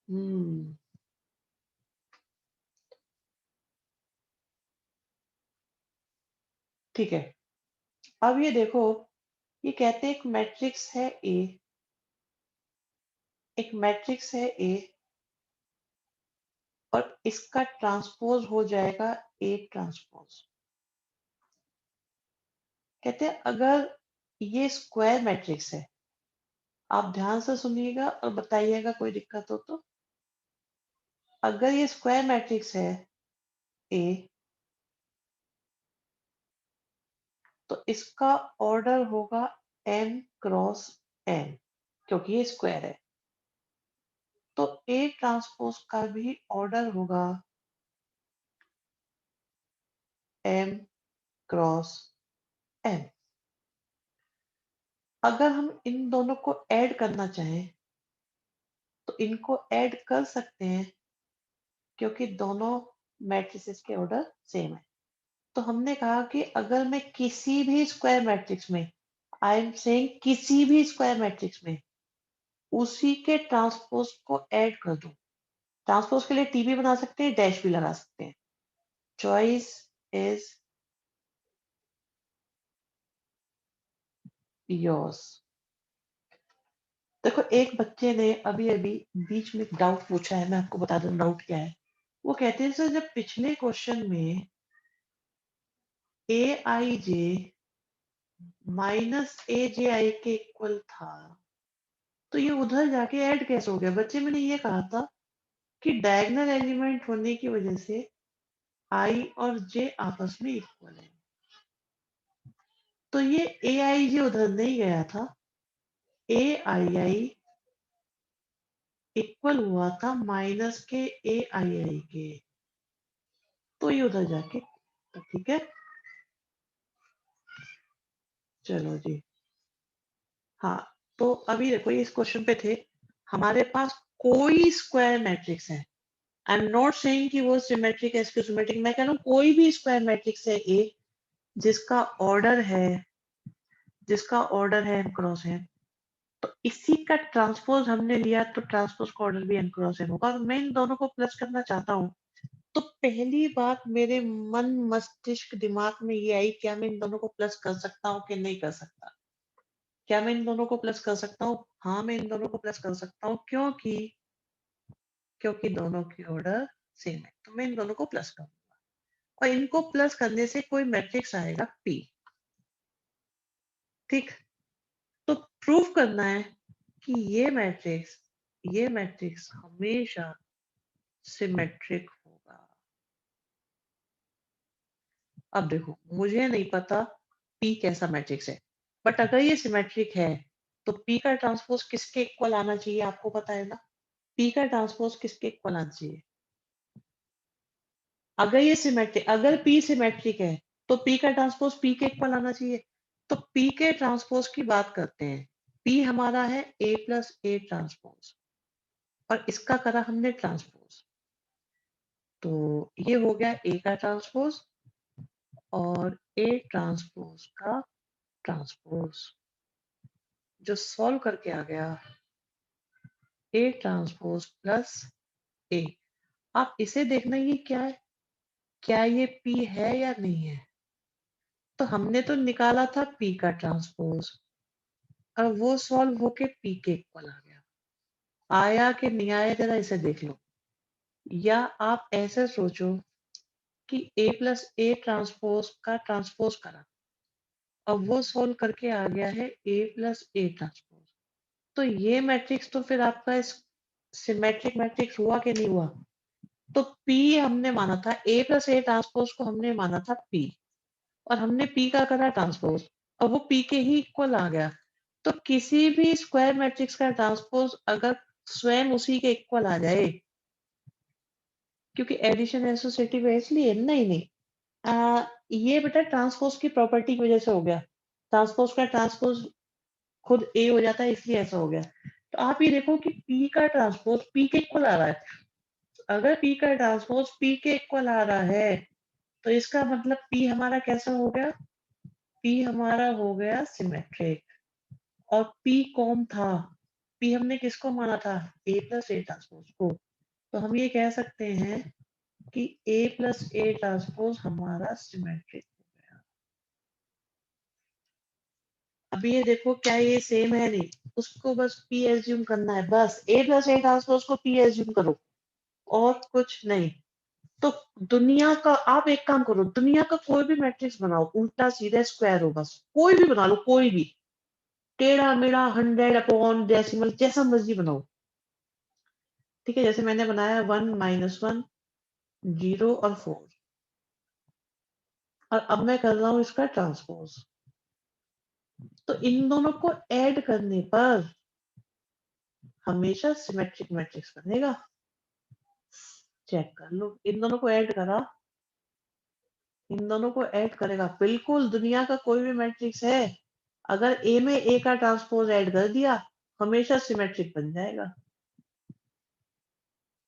हम्म ठीक है, अब ये देखो, ये कहते हैं एक मैट्रिक्स है ए, एक मैट्रिक्स है ए और इसका ट्रांसपोज हो जाएगा ए ट्रांसपोज। कहते हैं अगर ये स्क्वायर मैट्रिक्स है, आप ध्यान से सुनिएगा और बताइएगा कोई दिक्कत हो तो। अगर ये स्क्वायर मैट्रिक्स है ए तो इसका ऑर्डर होगा n क्रॉस n, क्योंकि ये स्क्वायर है। तो ए ट्रांसपोज का भी ऑर्डर होगा m क्रॉस n। अगर हम इन दोनों को ऐड करना चाहें तो इनको ऐड कर सकते हैं क्योंकि दोनों मैट्रिसेस के ऑर्डर सेम है। तो हमने कहा कि अगर मैं किसी भी स्क्वायर मैट्रिक्स में, आई एम सेइंग किसी भी स्क्वायर मैट्रिक्स में उसी के ट्रांसपोज को ऐड कर दूं, ट्रांसपोज के लिए टी भी बना सकते हैं, डैश भी लगा सकते हैं। Choice is yours. देखो एक बच्चे ने अभी अभी बीच में डाउट पूछा है, मैं आपको बता दूं डाउट क्या है। वो कहते हैं सर जब पिछले क्वेश्चन में ए I J minus A J आई के इक्वल था तो ये उधर जाके ऐड कैसे हो गया। बच्चे मैंने ये कहा था कि डायगोनल एलिमेंट होने की वजह से आई और जे आपस में इक्वल है। तो ये ए आई जे उधर नहीं गया था, ए आई आई इक्वल हुआ था माइनस के ए आई आई के, तो ये उधर जाके, तो ठीक है। चलो जी, हाँ। तो अभी देखो ये इस क्वेश्चन पे थे, हमारे पास कोई स्क्वायर मैट्रिक्स है। आई एम नॉट सेइंग कि वो सिमेट्रिक है सिमेट्रिक, मैं कह रहा हूँ कोई भी स्क्वायर मैट्रिक्स है ए जिसका ऑर्डर है, जिसका ऑर्डर है एन क्रॉस है, तो इसी का ट्रांसपोज हमने लिया तो ट्रांसपोज का ऑर्डर भी एन क्रॉस एन होगा। और मैं इन दोनों को प्लस करना चाहता हूँ तो पहली बात मेरे मन मस्तिष्क दिमाग में ये आई, क्या मैं इन दोनों को प्लस कर सकता हूँ कि नहीं कर सकता। क्या मैं इन दोनों को प्लस कर सकता हूँ? हाँ मैं इन दोनों को प्लस कर सकता हूँ, क्योंकि क्योंकि दोनों की ऑर्डर सेम है, तो मैं इन दोनों को प्लस करूंगा। और इनको प्लस करने से कोई मैट्रिक्स आएगा पी। ठीक, तो प्रूव करना है कि ये मैट्रिक्स हमेशा सिमेट्रिक होगा। अब देखो मुझे नहीं पता पी कैसा मैट्रिक्स है, बट अगर ये सिमेट्रिक है तो पी का ट्रांसपोज किसके इक्वल आना चाहिए, आपको पता है ना। पी का ट्रांसपोज किसके इक्वल आना चाहिए? अगर ये सिमेट्रिक, अगर पी सिमेट्रिक है तो पी का ट्रांसपोज पी के इक्वल आना चाहिए। तो पी के ट्रांसपोज की बात करते हैं। पी हमारा है ए प्लस ए ट्रांसपोज, और इसका करा हमने ट्रांसपोज, तो ये हो गया ए का ट्रांसपोज और ए ट्रांसपोज का ट्रांसपोज, जो सॉल्व करके आ गया ए ट्रांसपोज प्लस ए। आप इसे देखना ये क्या है, क्या ये पी है या नहीं है। तो हमने तो निकाला था पी का ट्रांसपोज, और वो सॉल्व होके पी के इक्वल आ गया। आया कि नहीं आया जरा इसे देख लो। या आप ऐसे सोचो कि ए प्लस ए ट्रांसपोज का ट्रांसपोज करा, अब वो सॉल्व करके आ गया है ए प्लस ए ट्रांसपोज। तो ये मैट्रिक्स तो फिर आपका सिमेट्रिक मैट्रिक्स हुआ कि नहीं हुआ। तो P हमने माना था, A प्लस ए ट्रांसपोज को हमने माना था P, और हमने P का करा ट्रांसपोज, और वो P के ही इक्वल आ गया। तो किसी भी स्क्वायर मैट्रिक्स का ट्रांसपोज अगर स्वयं उसी के इक्वल आ जाए, क्योंकि एडिशन एसोसिएटिव है इसलिए, नहीं नहीं, ये बेटा ट्रांसपोज की प्रॉपर्टी की वजह से हो गया। ट्रांसपोज का ट्रांसपोज खुद ए हो जाता है इसलिए ऐसा हो गया। तो आप ये देखो कि पी का ट्रांसपोज पी के इक्वल आ रहा है। अगर पी का ट्रांसपोज पी के इक्वल आ रहा है तो इसका मतलब पी हमारा कैसा हो गया, पी हमारा हो गया सिमेट्रिक। और पी कौन था, पी हमने किसको माना था, ए प्लस ए ट्रांसपोज को। तो हम ये कह सकते हैं कि ए प्लस ए ट्रांसपोज हमारा सिमेट्रिक हो गया। अब ये देखो क्या ये सेम है, नहीं, उसको बस पी एज्यूम करना है, बस ए प्लस ए ट्रांसपोज को पी एज्यूम करो और कुछ नहीं। तो दुनिया का, आप एक काम करो, दुनिया का कोई भी मैट्रिक्स बनाओ, उल्टा सीधा स्क्वायर हो, बस कोई भी बना लो, कोई भी टेढ़ा मेढ़ा 100 अपॉन डेसिमल जैसा मर्जी बनाओ। ठीक है, जैसे मैंने बनाया 1 - 1 0 और 4, और अब मैं कर रहा हूं इसका ट्रांसपोज। तो इन दोनों को ऐड करने पर हमेशा सिमेट्रिक मैट्रिक्स बनेगा। चेक कर लो, इन दोनों को ऐड करा, इन दोनों को ऐड करेगा, बिल्कुल दुनिया का कोई भी मैट्रिक्स है अगर ए में ए का ट्रांसपोज ऐड कर दिया हमेशा सिमेट्रिक बन जाएगा।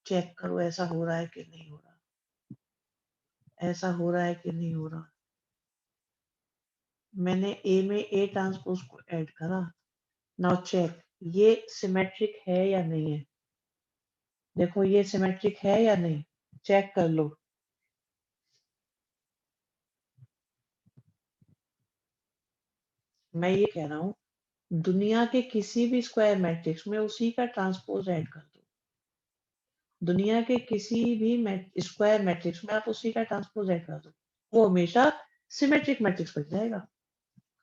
चेक करो ऐसा हो रहा है कि नहीं हो रहा, ऐसा हो रहा है कि नहीं हो रहा। मैंने ए में ए ट्रांसपोज को ऐड करा, नाउ चेक ये सिमेट्रिक है या नहीं है। देखो ये सिमेट्रिक है या नहीं, चेक कर लो। मैं ये कह रहा हूँ दुनिया के किसी भी स्क्वायर मैट्रिक्स में उसी का ट्रांसपोज ऐड कर दो। दुनिया के किसी भी स्क्वायर मैट्रिक्स में आप उसी का ट्रांसपोज ऐड कर दो, वो हमेशा सिमेट्रिक मैट्रिक्स बन जाएगा।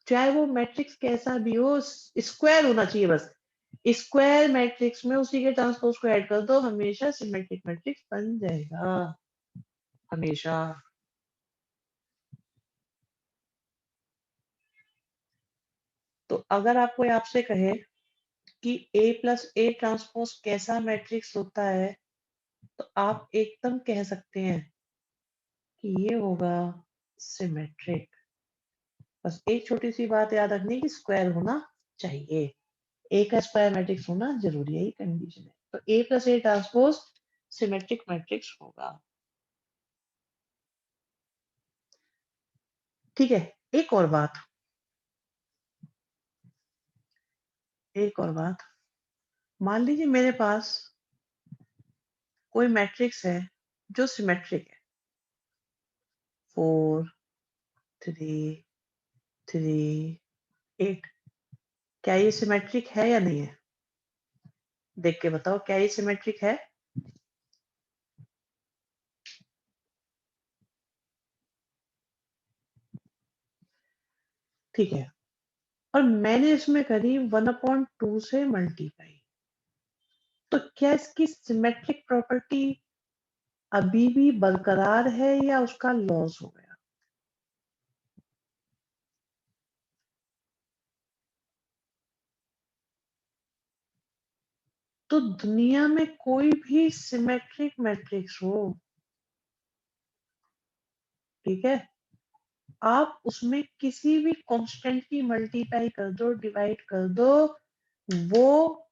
चाहे वो मैट्रिक्स कैसा भी हो, स्क्वायर होना चाहिए बस। स्क्वायर मैट्रिक्स में उसी के ट्रांसपोज को ऐड कर दो, हमेशा सिमेट्रिक मैट्रिक्स बन जाएगा, हमेशा। तो अगर आप कोई आपसे कहे कि ए प्लस ए ट्रांसपोज कैसा मैट्रिक्स होता है, तो आप एकदम कह सकते हैं कि ये होगा सिमेट्रिक। बस एक छोटी सी बात याद रखनी कि स्क्वायर होना चाहिए, ए का स्क्वायर मैट्रिक्स होना जरूरी है, ये कंडीशन है। तो A plus A transpose symmetric matrix होगा। ठीक है, एक और बात, एक और बात। मान लीजिए मेरे पास कोई मैट्रिक्स है जो सिमेट्रिक है, 4 3 3 8। क्या ये सिमेट्रिक है या नहीं है? देख के बताओ क्या ये सिमेट्रिक है? ठीक है, और मैंने इसमें करी 1/2 से मल्टीप्लाई, तो क्या इसकी सिमेट्रिक प्रॉपर्टी अभी भी बरकरार है या उसका लॉस हो गया? तो दुनिया में कोई भी सिमेट्रिक मैट्रिक्स हो, ठीक है, आप उसमें किसी भी कांस्टेंट की मल्टीप्लाई कर दो, डिवाइड कर दो, वो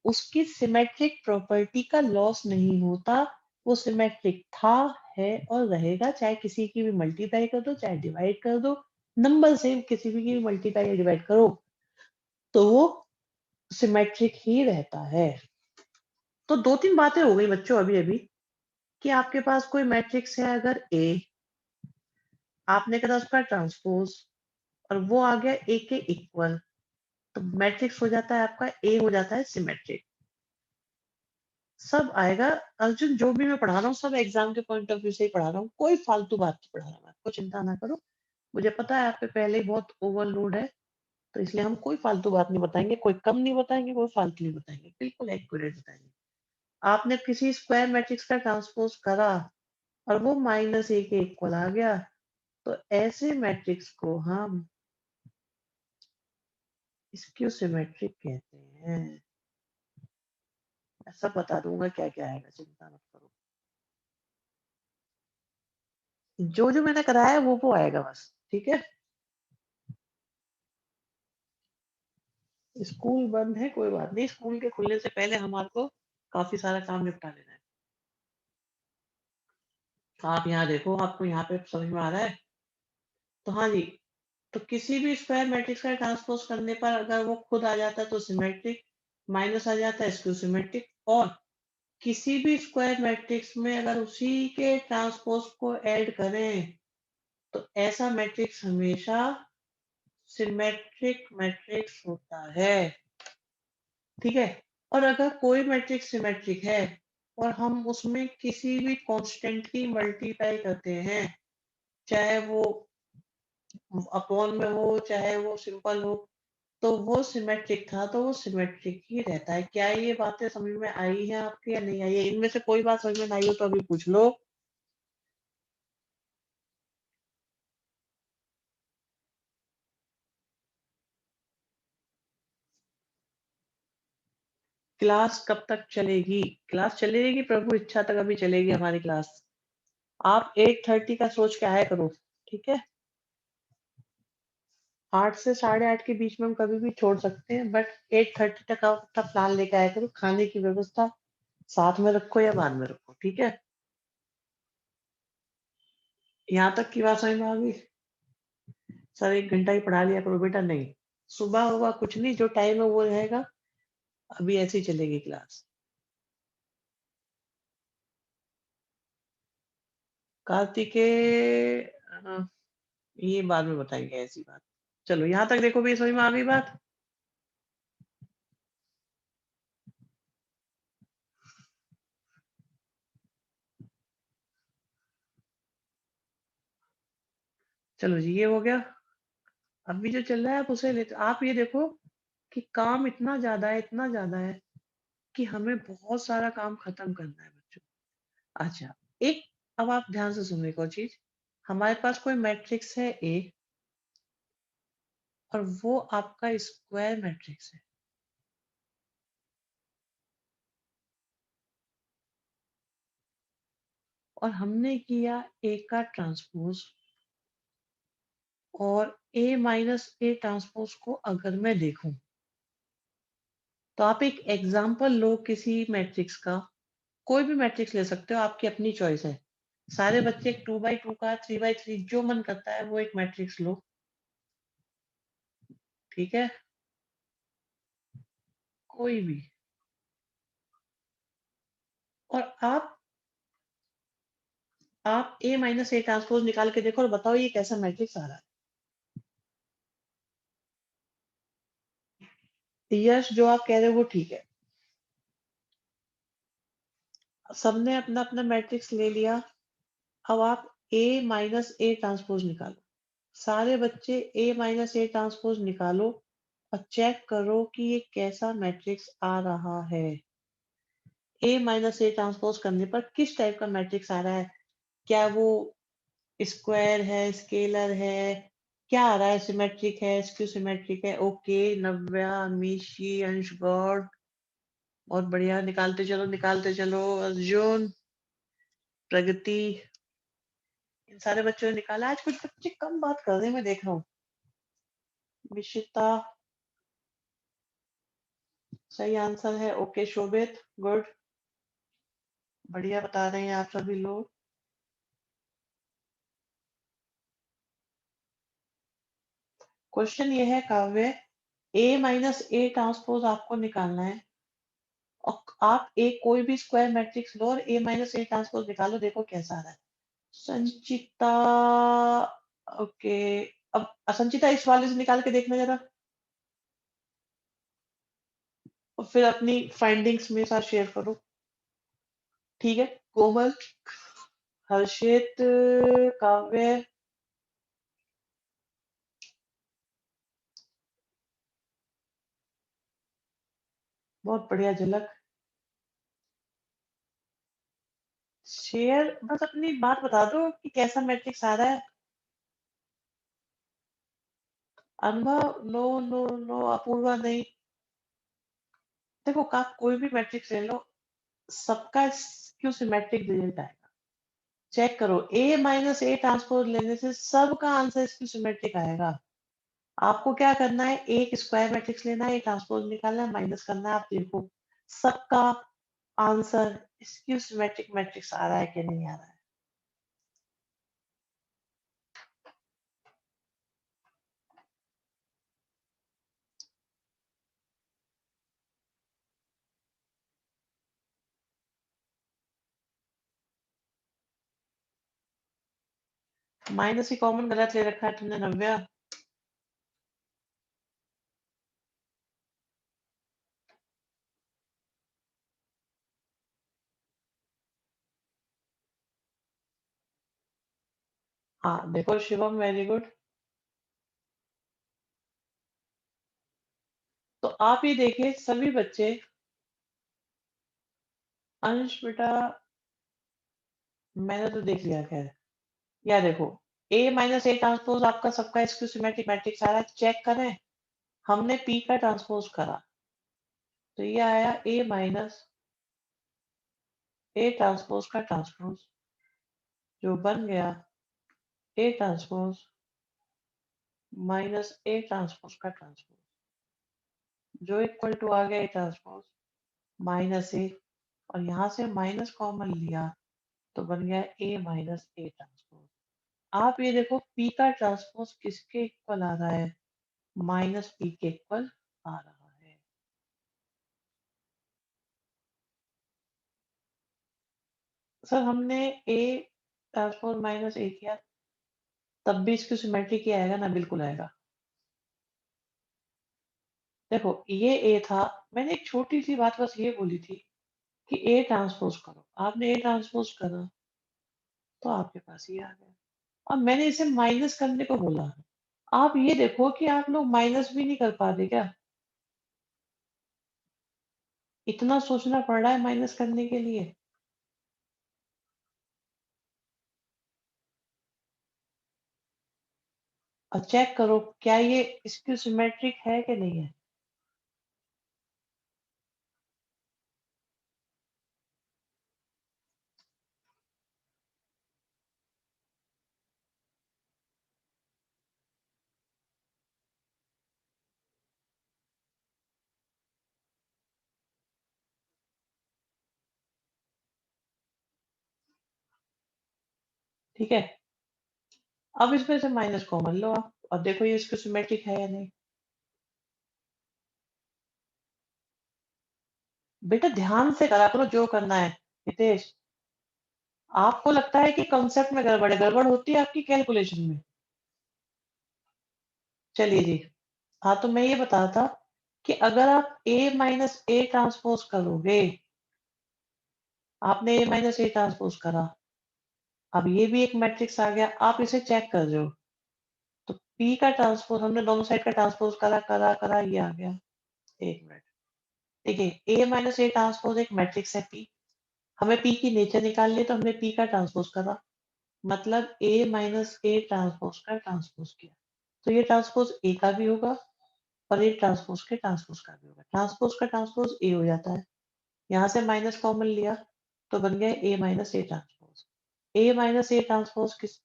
उसकी सिमेट्रिक प्रॉपर्टी का लॉस नहीं होता। वो सिमेट्रिक था, है और रहेगा, चाहे किसी की भी मल्टीप्लाई कर दो, चाहे डिवाइड कर दो, नंबर से किसी भी की मल्टीप्लाई या डिवाइड करो तो वो सिमेट्रिक ही रहता है। तो दो तीन बातें हो गई बच्चों अभी अभी, कि आपके पास कोई मैट्रिक्स है अगर ए, आपने कहा उसका ट्रांसपोज और वो आ गया ए के इक्वल, तो मैट्रिक्स हो जाता है आपका, ए हो जाता है सिमेट्रिक। सब आएगा अर्जुन, जो भी मैं पढ़ा रहा हूँ सब एग्जाम के पॉइंट ऑफ व्यू से ही पढ़ा रहा हूँ, कोई फालतू बात नहीं पढ़ा रहा हूँ, आपको चिंता ना करो। मुझे पता है आप पे पहले ही बहुत ओवरलोड है, तो इसलिए हम कोई फालतू बात नहीं बताएंगे, कोई कम नहीं बताएंगे, कोई फालतू नहीं बताएंगे, बिल्कुल एक्यूरेट बताएंगे। आपने किसी स्क्वायर मैट्रिक्स का ट्रांसपोज करा और वो -a के इक्वल आ गया, तो ऐसे मैट्रिक्स को हम स्क्यूसिमेट्रिक कहते हैं। सब बता दूंगा क्या क्या आएगा, चिंता मत करो। जो जो मैंने कराया है वो आएगा बस, ठीक है। स्कूल बंद है कोई बात नहीं, स्कूल के खुलने से पहले हमारे को काफी सारा काम निपटा लेना है। आप यहाँ देखो, आपको यहाँ पे समझ में आ रहा है? तो हाँ जी, तो किसी भी स्क्वायर मैट्रिक्स का ट्रांसपोज करने पर अगर वो खुद आ जाता है तो सिमेट्रिक, माइनस आ जाता है स्क्यू सिमेट्रिक, और किसी भी स्क्वायर मैट्रिक्स में अगर उसी के ट्रांसपोज को ऐड करें तो ऐसा मैट्रिक्स हमेशा सिमेट्रिक मैट्रिक्स होता है, ठीक है। और अगर कोई मैट्रिक्स सिमेट्रिक है और हम उसमें किसी भी कांस्टेंट की मल्टीप्लाई करते हैं, चाहे वो अपॉन में हो चाहे वो सिंपल हो, तो वो सिमेट्रिक था तो वो सिमेट्रिक ही रहता है। क्या ये बातें समझ में आई हैं आपके या नहीं आई है? इनमें से कोई बात समझ में नहीं आई हो तो अभी पूछ लो। क्लास कब तक चलेगी? क्लास चलेगी, प्रभु इच्छा तक अभी चलेगी हमारी क्लास। आप 8:30 का सोच के आया करो, ठीक है। 8 से 8:30 के बीच में हम कभी भी छोड़ सकते हैं, बट 8:30 तक आप अपना प्लान लेके आया करो। खाने की व्यवस्था साथ में रखो या बाद में रखो, ठीक है? यहाँ तक की बात समझ में आ गई? सर 1 घंटा ही पढ़ा लिया करो बेटा, नहीं। सुबह होगा कुछ नहीं, जो टाइम है वो रहेगा, अभी ऐसे ही चलेगी क्लास। कार्तिकेय ये बाद में बताएँगे ऐसी बात। चलो यहाँ तक देखो भई, समझ में आ गई बात? चलो जी, ये हो गया। अभी जो चल रहा है आप उसे लेते, आप ये देखो कि काम इतना ज़्यादा है कि हमें बहुत सारा काम खत्म करना है बच्चों। अच्छा, एक, अब आप ध्यान से सुनो एक और चीज़। हमारे पास कोई मैट्रिक्स है ए, और वो आपका स्क्वायर मैट्रिक्स है। और हमने किया ए का ट्रांसपोज़, और ए माइनस ए ट्रांसपोज़ को अगर मैं देखूँ, तो आप एक एग्ज़ाम्पल लो किसी मैट्रिक्स का, कोई भी मैट्रिक्स ले सकते हो, आपकी अपनी चॉइस है। सारे बच्चे 2 बाई 2 का, 3 बाई 3 जो मन करता है वो एक मैट्रिक्स लो, ठीक है? कोई भी। और आप ए माइनस ए ट्रांसपोज़ निकाल के देखो और बताओ ये कैसा मैट्रिक्स आ रहा है। यस, जो आप कह रहे हो वो ठीक है। सबने अपना-अपना मैट्रिक्स ले लिया, अब आप ए माइनस ए ट्रांसपोज़ निकालो। सारे बच्चे ए माइनस ए ट्रांसपोज़ निकालो और चेक करो कि ये कैसा मैट्रिक्स आ रहा है। ए माइनस ए ट्रांसपोज़ करने पर किस टाइप का मैट्रिक्स आ रहा है? क्या वो स्क्वायर है, स्केलर है, क्या आ रहा है? सिमेट्रिक है, स्क्यू सिमेट्रिक है? ओके, नव्या, मीशी, अंश गौड़, बहुत बढ़िया, निकालते चलो। अर्जुन, प्रगति, इन सारे बच्चों ने निकाला। आज कुछ बच्चे कम बात कर रहे हैं, मैं देख रहा हूँ। विशिता, सही आंसर है। ओके शोभित, गुड, बढ़िया बता रहे हैं आप सभी लोग। क्वेश्चन ये है काव्य, ए माइनस ए ट्रांसपोज आपको निकालना है, और आप एक कोई भी स्क्वायर मैट्रिक्स लो और ए माइनस ए ट्रांसपोज निकालो, देखो कैसा आ रहा है। संचिता, ओके, अब संचिता इस वाले से निकाल के देखना जरा, और फिर अपनी फाइंडिंग्स मेरे साथ शेयर करो, ठीक है? कोमल, हर्षित, काव्य, बहुत बढ़िया झलक, शेयर, बस अपनी बात बता दो कि कैसा मैट्रिक्स आ रहा है। अनुभव, नो नो नो, अपूर्वा नहीं। देखो का कोई भी मैट्रिक्स ले लो, सबका क्यों सिमेट्रिक रिजल्ट आएगा। चेक करो, ए माइनस ए ट्रांसपोज लेने से सबका आंसर इसकी सिमेट्रिक आएगा। आपको क्या करना है, एक स्क्वायर मैट्रिक्स लेना है, एक ट्रांसपोज निकालना है, माइनस करना है, आप देखो सबका आंसर इसकी सिमेट्रिक मैट्रिक्स आ रहा है कि नहीं आ रहा है। माइनस ही कॉमन गलत ले रखा है तुमने नव्या। हाँ देखो शिवम, वेरी गुड। तो आप ये देखिए सभी बच्चे, अंश बेटा मैंने तो देख लिया, खैर या देखो, ए माइनस ए ट्रांसपोज आपका सबका इसकी सिमेट्रिक मैट्रिक्स आ रहा है, चेक करें। हमने पी का ट्रांसपोज करा, तो ये आया ए माइनस ए ट्रांसपोज का ट्रांसपोज, जो बन गया A transpose minus A transpose का ट्रांसपोज, जो इक्वल टू आ गया ए ट्रांसपोज माइनस ए, और यहाँ से माइनस कॉमन लिया तो बन गया ए माइनस ए ट्रांसपोज। आप ये देखो पी का ट्रांसपोज किसके इक्वल आ रहा है, माइनस पी के इक्वल आ रहा है। सर हमने ए ट्रांसपोज माइनस ए किया, तब भी इसकी सिमेट्री क्या आएगा ना, बिल्कुल आएगा। देखो ये ए था, मैंने एक छोटी सी बात बस ये बोली थी कि ए ट्रांसपोज करो, आपने ए ट्रांसपोज करा तो आपके पास ये आ गया। अब मैंने इसे माइनस करने को बोला, आप ये देखो कि आप लोग माइनस भी नहीं कर पा रहे क्या, इतना सोचना पड़ रहा है माइनस करने के लिए। और चेक करो क्या ये इसकी सिमेट्रिक है कि नहीं है। ठीक है, अब इसमें से माइनस कॉमन लो आप और देखो ये इसकी सिमेट्रिक है या नहीं। बेटा ध्यान से करा करो जो करना है। हितेश, आपको लगता है कि कॉन्सेप्ट में गड़बड़ है, गड़बड़ होती है आपकी कैलकुलेशन में। चलिए जी, हाँ तो मैं ये बता रहा था कि अगर आप ए माइनस ए ट्रांसपोज करोगे, आपने ए माइनस ए ट्रांसपोज करा, अब ये भी एक मैट्रिक्स आ गया, आप इसे चेक कर रहे हो तो पी का ट्रांसपोज हमने दोनों साइड का ट्रांसपोज करा करा करा, ये आ गया। एक मिनट, देखिए ए माइनस ए ट्रांसपोज एक मैट्रिक्स है पी, हमें पी की नेचर निकालनी है तो हमने पी का ट्रांसपोज करा, मतलब ए माइनस ए ट्रांसपोज का ट्रांसपोज किया, तो ये ट्रांसपोज ए का भी होगा और ये ट्रांसपोज के ट्रांसपोज का भी होगा, ट्रांसपोज का ट्रांसपोज ए हो जाता है। यहाँ से माइनस कॉमन लिया तो बन गया A minus A transpose. A minus A transpose किस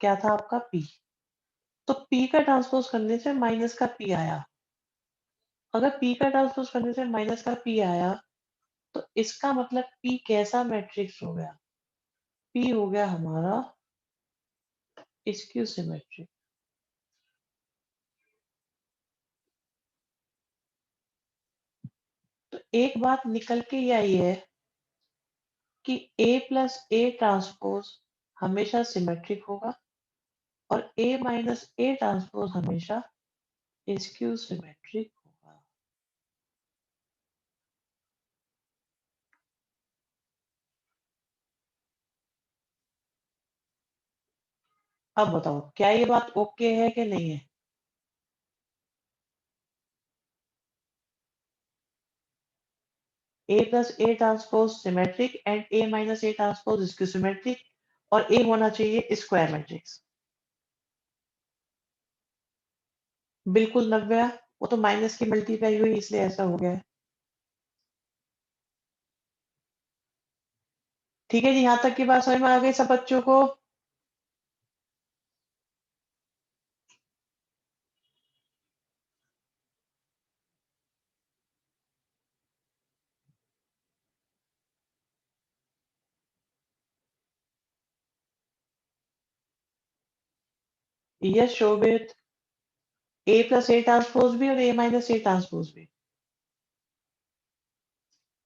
क्या था आपका पी, तो पी का ट्रांसपोज करने से माइनस का पी आया। अगर पी का ट्रांसपोज करने से माइनस का पी आया तो इसका मतलब पी कैसा मैट्रिक्स हो गया, पी हो गया हमारा स्क्यू सिमेट्रिक। तो एक बात निकल के ये आई है कि A प्लस ए ट्रांसपोज हमेशा सिमेट्रिक होगा और A माइनस ए ट्रांसपोज हमेशा स्क्यू सिमेट्रिक होगा। अब बताओ क्या ये बात ओके है कि नहीं है। A plus A transpose symmetric and A minus A transpose skew symmetric, और A होना चाहिए स्क्वायर मैट्रिक्स। बिल्कुल नव्या, वो तो माइनस की मल्टीप्लाई हुई इसलिए ऐसा हो गया है। ठीक है जी, यहाँ तक की बात समझ में आ गई सब बच्चों को। Yes Shobhit, A plus A transpose भी और ए माइनस ए ट्रांसपोज भी।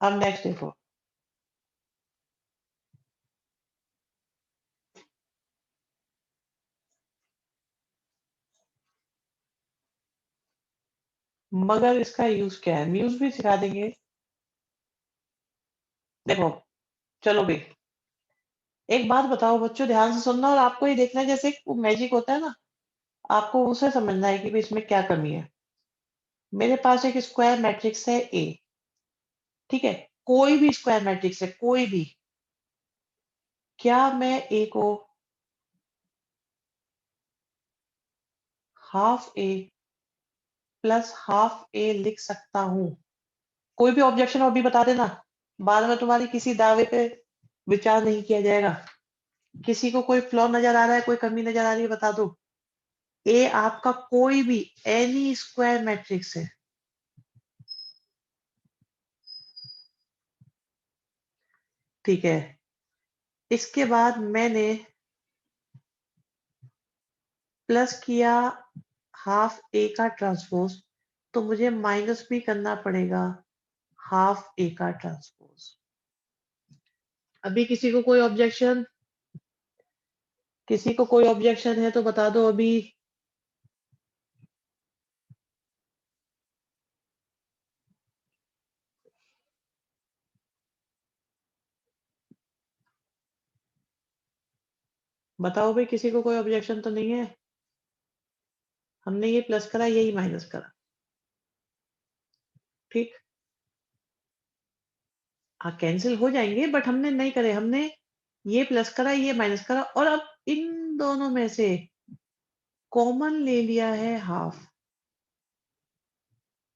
अब नेक्स्ट देखो, मगर इसका यूज क्या है, म्यूज भी सिखा देंगे। देखो चलो भी, एक बात बताओ बच्चों, ध्यान से सुनना और आपको ये देखना है जैसे वो मैजिक होता है ना, आपको उसे समझना है कि भाई इसमें क्या कमी है। मेरे पास एक स्क्वायर मैट्रिक्स है ए, ठीक है, कोई भी स्क्वायर मैट्रिक्स है कोई भी, क्या मैं ए को हाफ ए प्लस हाफ ए लिख सकता हूं। कोई भी ऑब्जेक्शन हो अभी बता देना, बाद में तुम्हारी किसी दावे पे विचार नहीं किया जाएगा। किसी को कोई फ्लॉ नजर आ रहा है, कोई कमी नजर आ रही है, बता दो। ए आपका कोई भी एनी स्क्वायर मैट्रिक्स है, ठीक है। इसके बाद मैंने प्लस किया हाफ ए का ट्रांसपोज, तो मुझे माइनस भी करना पड़ेगा हाफ ए का ट्रांसपोज। अभी किसी को कोई ऑब्जेक्शन, किसी को कोई ऑब्जेक्शन है तो बता दो अभी। बताओ भाई, किसी को कोई ऑब्जेक्शन तो नहीं है? हमने ये प्लस करा, यही माइनस करा, ठीक। हाँ कैंसिल हो जाएंगे, बट हमने नहीं करे, हमने ये प्लस करा ये माइनस करा, और अब इन दोनों में से कॉमन ले लिया है हाफ,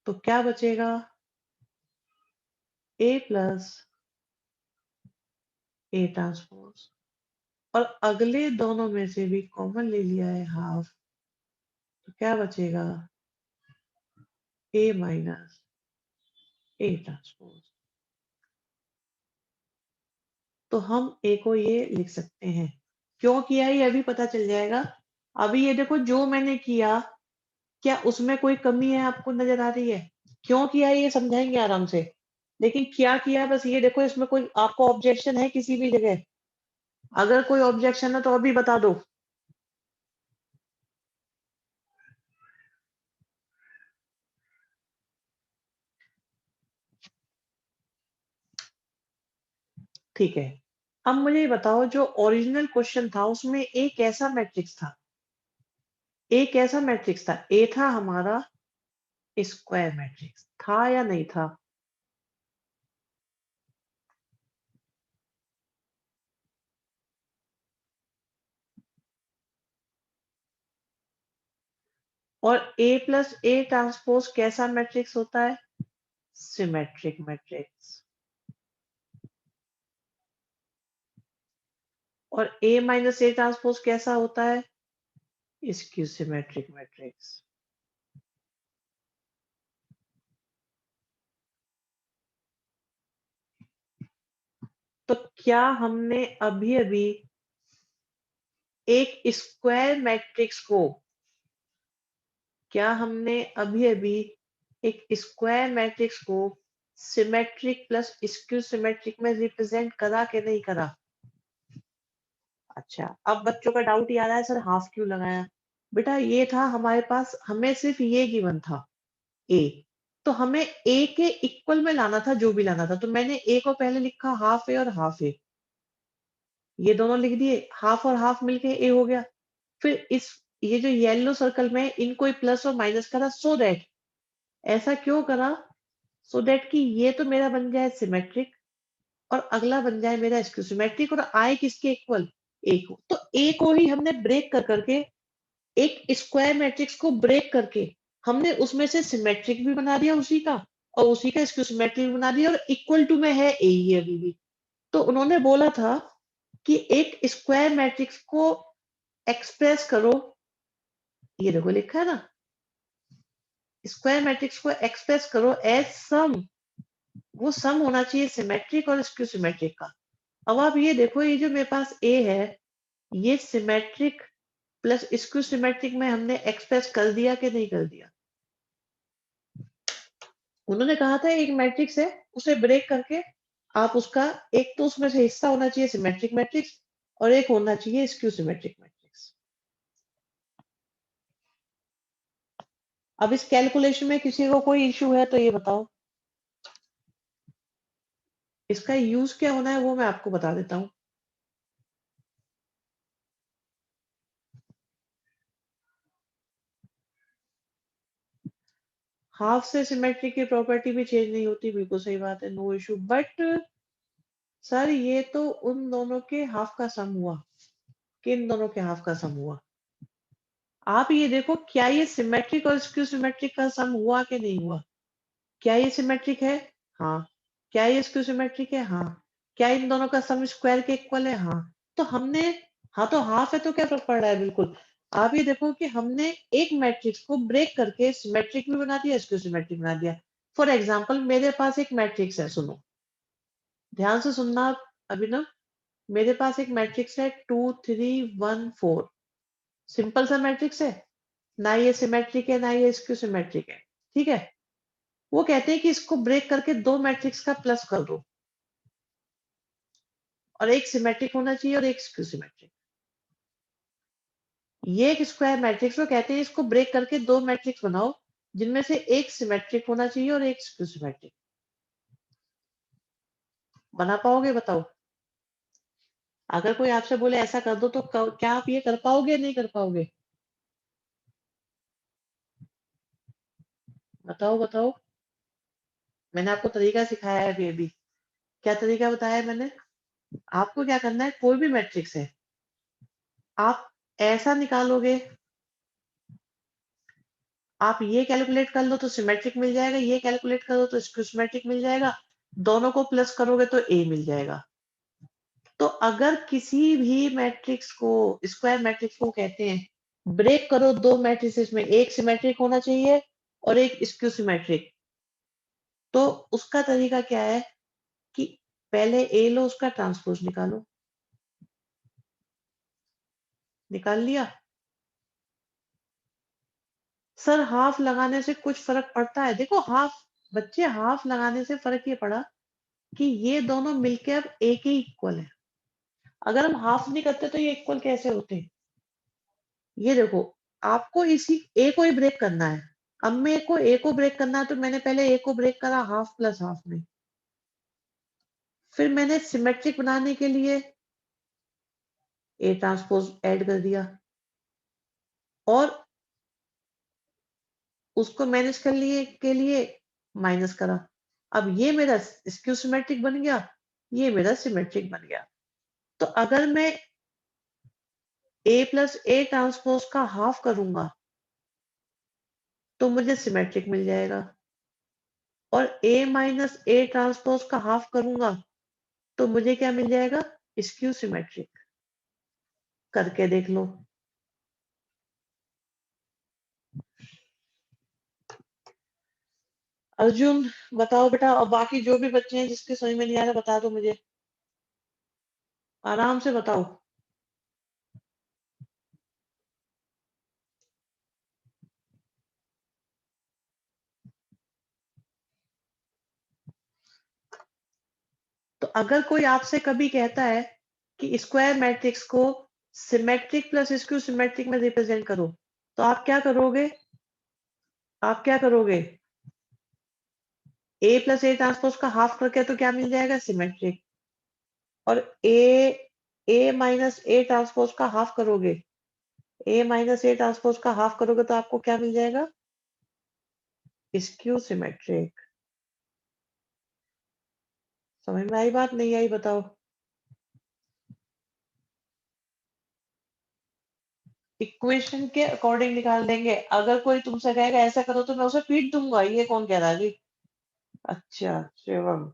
तो क्या बचेगा? ए प्लस ए ट्रांसपोज, और अगले दोनों में से भी कॉमन ले लिया है हाफ, तो क्या बचेगा? ए माइनस ए ट्रांसपोज। तो हम ए को ये लिख सकते हैं। क्यों किया ये अभी पता चल जाएगा। अभी ये देखो जो मैंने किया, क्या उसमें कोई कमी है आपको नजर आ रही है? क्यों किया ये समझाएंगे आराम से, लेकिन क्या किया बस ये देखो, इसमें कोई आपको ऑब्जेक्शन है किसी भी जगह? अगर कोई ऑब्जेक्शन है तो अभी बता दो। ठीक है, अब मुझे ये बताओ, जो ओरिजिनल क्वेश्चन था उसमें ए कैसा मैट्रिक्स था? ए कैसा मैट्रिक्स था? ए था हमारा स्क्वायर मैट्रिक्स, था या नहीं था? और ए प्लस ए ट्रांसपोज कैसा मैट्रिक्स होता है? Symmetric matrix. और ए माइनस ए ट्रांसपोज कैसा होता है? Skew symmetric matrix. तो क्या हमने अभी अभी एक स्क्वायर मैट्रिक्स को, क्या हमने अभी अभी एक स्क्वायर मैट्रिक्स को सिमेट्रिक प्लस स्क्यू सिमेट्रिक में रिप्रेजेंट करा के नहीं करा? अच्छा, अब बच्चों का डाउट ये आ रहा है, सर हाफ क्यों लगाया? बेटा ये था हमारे पास, हमें सिर्फ ये गिवन था ए, तो हमें ए के इक्वल में लाना था जो भी लाना था, तो मैंने ए को पहले लिखा हाफ ए और हाफ ए, ये दोनों लिख दिए, हाफ और हाफ मिलके ए हो गया। फिर इस, ये जो येलो सर्कल में इनको प्लस और माइनस करा, सो दैट, ऐसा क्यों करा? सो दैट कि ये तो मेरा बन जाए सिमेट्रिक और अगला बन जाए मेरा स्क्यू सिमेट्रिक, और आए किसके इक्वल? ए को। तो ए को ही हमने ब्रेक कर करके, एक स्क्वायर मैट्रिक्स को ब्रेक करके हमने उसमें से सिमेट्रिक भी बना दिया उसी का, और उसी का स्क्यू सिमेट्रिक भी बना दिया, और इक्वल टू में है ए ही अभी भी। तो उन्होंने बोला था कि एक स्क्वायर मैट्रिक्स को एक्सप्रेस करो, ये देखो लिखा है ना, स्क्वायर मैट्रिक्स को एक्सप्रेस करो एज सम, वो सम होना चाहिए सिमेट्रिक और स्क्यू सिमेट्रिक का। अब आप ये देखो, ये जो मेरे पास ए है, ये सिमेट्रिक प्लस स्क्यू सिमेट्रिक में हमने एक्सप्रेस कर दिया कि नहीं कर दिया? उन्होंने कहा था एक मैट्रिक्स है, उसे ब्रेक करके आप उसका, एक तो उसमें से हिस्सा होना चाहिए सिमेट्रिक मैट्रिक्स, और एक होना चाहिए स्क्यू सिमेट्रिक मैट्रिक्स। अब इस कैलकुलेशन में किसी को कोई इश्यू है तो ये बताओ। इसका यूज क्या होना है वो मैं आपको बता देता हूँ। हाफ से सिमेट्रिक की प्रॉपर्टी भी चेंज नहीं होती, बिल्कुल सही बात है, नो इशू, बट सर ये तो उन दोनों के हाफ का सम हुआ, किन दोनों के हाफ का सम हुआ? आप ये देखो, क्या ये सिमेट्रिक और स्क्यू सिमेट्रिक का सम हुआ कि नहीं हुआ? क्या ये सिमेट्रिक है? हाँ। क्या ये स्क्यू सिमेट्रिक है? हाँ। क्या इन दोनों का सम स्क्वायर के इक्वल है? हाँ। तो हमने, हाँ तो हाफ है तो क्या फर्क पड़ रहा है, बिल्कुल। आप ये देखो कि हमने एक मैट्रिक्स को ब्रेक करके सिमेट्रिक भी बना दिया, इसको सिमेट्रिक बना दिया। फॉर एग्जाम्पल मेरे पास एक मैट्रिक्स है, सुनो ध्यान से सुनना अभिनव। मेरे पास एक मैट्रिक्स है 2 3 1 4। सिंपल सा मैट्रिक्स है, ना ये सिमेट्रिक है ना ये इसक्यू सिमेट्रिक है। ठीक है, वो कहते हैं कि इसको ब्रेक करके दो मैट्रिक्स का प्लस कर दो, और एक सिमेट्रिक होना चाहिए और एक स्क्यू सिमेट्रिक। ये एक स्क्वायर मैट्रिक्स को कहते हैं इसको ब्रेक करके दो मैट्रिक्स बनाओ, जिनमें से एक सिमेट्रिक होना चाहिए और एक स्क्यू सिमेट्रिक। बना पाओगे बताओ? अगर कोई आपसे बोले ऐसा कर दो तो क्या आप ये कर पाओगे नहीं कर पाओगे? बताओ बताओ। मैंने आपको तरीका सिखाया है अभी अभी। क्या तरीका बताया है मैंने? आपको क्या करना है, कोई भी मैट्रिक्स है आप ऐसा निकालोगे, आप ये कैलकुलेट कर लो तो सिमेट्रिक मिल जाएगा, ये कैलकुलेट करो तो सिमेट्रिक मिल जाएगा, दोनों को प्लस करोगे तो ए मिल जाएगा। तो अगर किसी भी मैट्रिक्स को, स्क्वायर मैट्रिक्स को कहते हैं ब्रेक करो दो मैट्रिसेस में, एक सिमेट्रिक होना चाहिए और एक स्क्यू सिमेट्रिक। तो उसका तरीका क्या है कि पहले ए लो, उसका ट्रांसपोज निकालो। निकाल लिया? सर हाफ लगाने से कुछ फर्क पड़ता है? देखो हाफ, बच्चे हाफ लगाने से फर्क ये पड़ा कि ये दोनों मिलकर अब एक ही इक्वल है। अगर हम हाफ नहीं करते तो ये इक्वल कैसे होते? ये देखो, आपको इसी ए को ही ब्रेक करना है। अब मेरे को ए को ब्रेक करना है तो मैंने पहले ए को ब्रेक करा हाफ प्लस हाफ में, फिर मैंने सिमेट्रिक बनाने के लिए ए ट्रांसपोज ऐड कर दिया और उसको मैनेज कर लिए के लिए माइनस करा। अब ये मेरा स्क्यू सिमेट्रिक बन गया, ये मेरा सिमेट्रिक बन गया। तो अगर मैं ए प्लस ए ट्रांसपोज का हाफ करूंगा तो मुझे सिमेट्रिक मिल जाएगा, और ए माइनस ए ट्रांसपोज का हाफ करूंगा तो मुझे क्या मिल जाएगा? Skew symmetric. करके देख लो। अर्जुन बताओ बेटा, और बाकी जो भी बच्चे हैं जिसके समझ में नहीं आ रहा बता दो मुझे, आराम से बताओ। तो अगर कोई आपसे कभी कहता है कि स्क्वायर मैट्रिक्स को सिमेट्रिक प्लस स्क्यू सिमेट्रिक में रिप्रेजेंट करो, तो आप क्या करोगे? आप क्या करोगे? ए प्लस ए ट्रांसपोज का हाफ करके तो क्या मिल जाएगा? सिमेट्रिक। और ए माइनस ए ट्रांसपोज का हाफ करोगे, ए माइनस ए ट्रांसपोज का हाफ करोगे तो आपको क्या मिल जाएगा? Skew symmetric. समझ में आई बात नहीं आई बताओ? इक्वेशन के अकॉर्डिंग निकाल देंगे। अगर कोई तुमसे कहेगा ऐसा करो तो मैं उसे पीट दूंगा, ये कौन कह रहा है जी? अच्छा शिवम,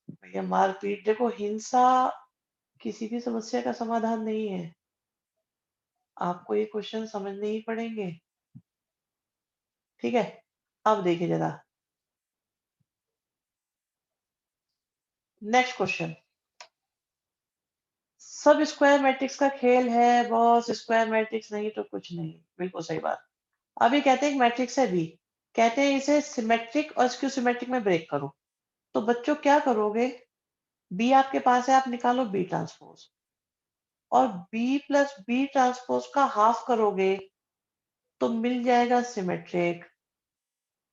भैया मारपीट, देखो हिंसा किसी भी समस्या का समाधान नहीं है। आपको ये क्वेश्चन समझने ही पड़ेंगे। ठीक है, अब देखिए जरा नेक्स्ट क्वेश्चन। सब स्क्वायर मैट्रिक्स का खेल है बॉस, स्क्वायर मैट्रिक्स नहीं तो कुछ नहीं। बिल्कुल सही बात। अभी कहते हैं एक मैट्रिक्स है बी, कहते हैं इसे सिमेट्रिक और स्क्यू सिमेट्रिक में ब्रेक करो। तो बच्चों क्या करोगे? बी आपके पास है, आप निकालो बी ट्रांसपोज, और बी प्लस बी ट्रांसपोज का हाफ करोगे तो मिल जाएगा सिमेट्रिक,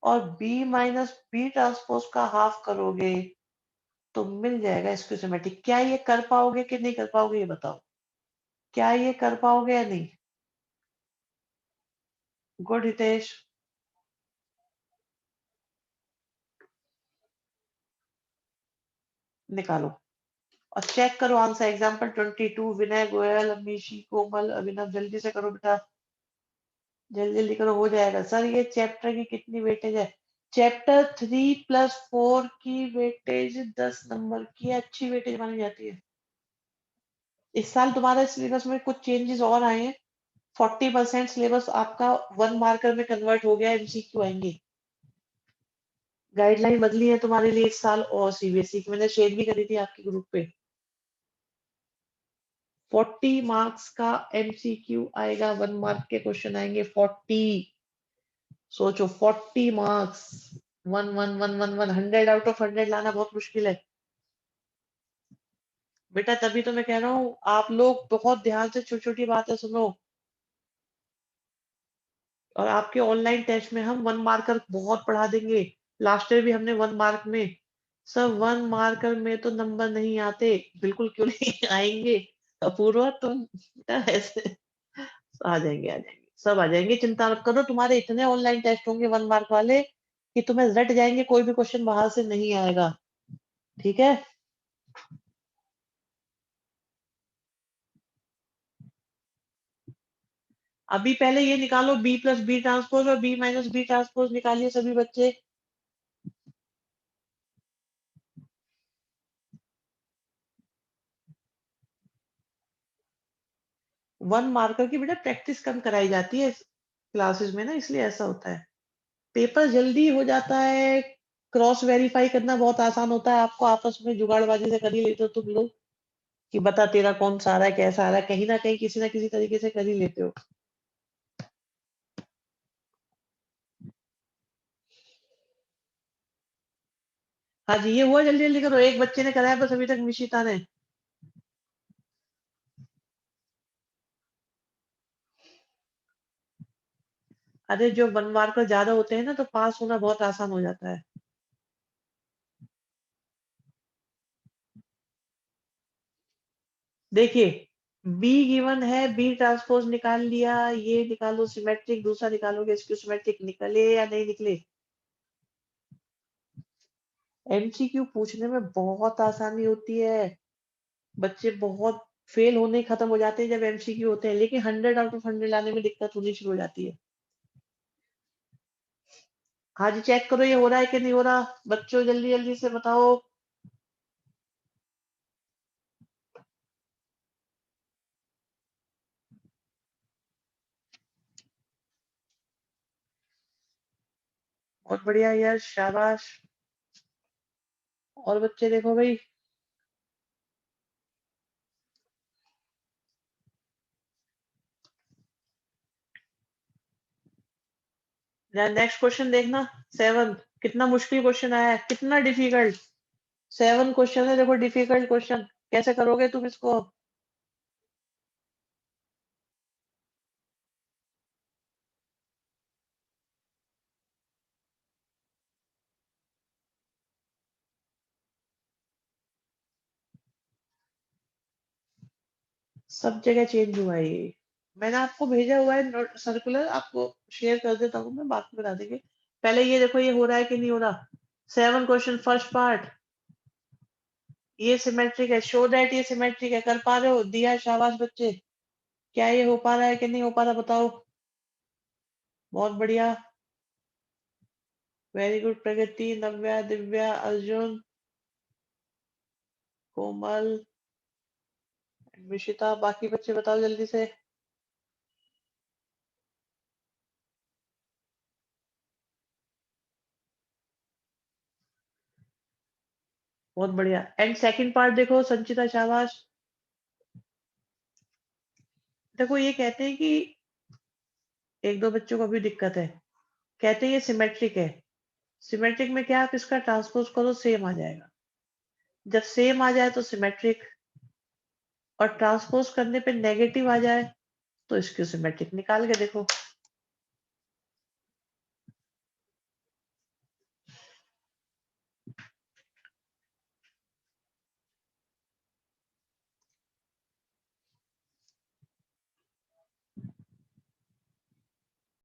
और बी माइनस बी ट्रांसपोज का हाफ करोगे तो मिल जाएगा इसको सिमेट्रिक। क्या ये कर पाओगे कि नहीं कर पाओगे, ये बताओ? क्या ये कर पाओगे या नहीं? गुड हितेश। निकालो और चेक करो आंसर। एग्जाम्पल 22, विनय, गोयल, अमीशी, कोमल, अभिनव, जल्दी से करो बेटा, जल्दी जल्दी करो, हो जाएगा। सर ये चैप्टर की कितनी वेटेज है? चैप्टर 3 + 4 की वेटेज 10 नंबर की है, अच्छी वेटेज मानी जाती है। इस साल तुम्हारे सिलेबस में कुछ चेंजेस और आए हैं। 40% सिलेबस आपका 1 मार्कर में कन्वर्ट हो गया, एमसीक्यू आएंगे। गाइडलाइन बदली है तुम्हारे लिए इस साल, और सीबीएसई की मैंने शेयर भी करी थी आपके ग्रुप पे। 40 मार्क्स का एमसीक्यू आएगा, 1 मार्क के क्वेश्चन आएंगे 40। सोचो 40 मार्क्स, 1 1 1 1 1 100 आउट ऑफ 100 लाना बहुत मुश्किल है बेटा। तभी तो मैं कह रहा हूँ आप लोग बहुत ध्यान से छोटी छोटी बातें सुनो। और आपके ऑनलाइन टेस्ट में हम 1 मार्कर बहुत बढ़ा देंगे। लास्ट ईयर भी हमने 1 मार्क में, सर 1 मार्कर में तो नंबर नहीं आते, बिल्कुल क्यों नहीं आएंगे। अपूर्वा तुम बेटा ऐसे आ जाएंगे, आ जाएंगे, सब आ जाएंगे, चिंता मत करो। तुम्हारे इतने ऑनलाइन टेस्ट होंगे 1 मार्क वाले कि तुम्हें रट जाएंगे, कोई भी क्वेश्चन बाहर से नहीं आएगा। ठीक है। अभी पहले ये निकालो, बी प्लस बी ट्रांसपोज और बी माइनस बी ट्रांसपोज निकालिए सभी बच्चे। 1 मार्कर की बेटा प्रैक्टिस कम कराई जाती है क्लासेस में ना, इसलिए ऐसा होता है। पेपर जल्दी हो जाता है, क्रॉस वेरीफाई करना बहुत आसान होता है। आपको आपस में जुगाड़बाजी से कर ही लेते हो तुम लोग, कि बता तेरा कौन सा आ रहा है, कैसा आ रहा है, कहीं ना कहीं किसी ना किसी तरीके से कर ही लेते हो। हाँ जी, ये हुआ, जल्दी जल्दी करो। एक बच्चे ने कराया बस अभी तक, निशिता ने। अरे जो 1 मार्कर ज्यादा होते हैं ना, तो पास होना बहुत आसान हो जाता है। देखिए, बी गिवन है, बी ट्रांसपोज निकाल लिया, ये निकालो सिमेट्रिक, दूसरा निकालोगे इसकी सिमेट्रिक, निकले या नहीं निकले। एमसीक्यू पूछने में बहुत आसानी होती है, बच्चे बहुत फेल होने ही खत्म हो जाते हैं जब एमसीक्यू होते हैं, लेकिन 100 आउट ऑफ 100 लाने में दिक्कत होनी शुरू हो जाती है। हाँ जी, चेक करो ये हो रहा है कि नहीं हो रहा, बच्चों जल्दी जल्दी से बताओ। बहुत बढ़िया यार, शाबाश। और बच्चे देखो भाई। नेक्स्ट क्वेश्चन देखना, 7। कितना मुश्किल क्वेश्चन आया है, कितना डिफिकल्ट। 7 क्वेश्चन है देखो, डिफिकल्ट क्वेश्चन। कैसे करोगे तुम इसको। सब जगह चेंज हुआ है ये। मैंने आपको भेजा हुआ है सर्कुलर, आपको शेयर कर देता हूँ मैं, बात में बता देंगे। पहले ये देखो ये हो रहा है कि नहीं हो रहा। 7 क्वेश्चन फर्स्ट पार्ट, ये सिमेट्रिक है, शो दैट ये सिमेट्रिक है, कर पा रहे हो, दिया शाबाश बच्चे। क्या ये हो पा रहा है कि नहीं हो पा रहा बताओ। बहुत बढ़िया, वेरी गुड प्रगति, नव्या, दिव्या, अर्जुन, कोमल, विशिता, बाकी बच्चे बताओ जल्दी से। बहुत बढ़िया। एंड सेकंड पार्ट देखो, संचिता शाबाश। देखो ये कहते हैं कि एक दो बच्चों को भी दिक्कत है, कहते हैं ये सिमेट्रिक है। सिमेट्रिक में क्या, आप इसका ट्रांसपोज करो सेम आ जाएगा। जब सेम आ जाए तो सिमेट्रिक, और ट्रांसपोज करने पे नेगेटिव आ जाए तो इसकी सिमेट्रिक निकाल के देखो।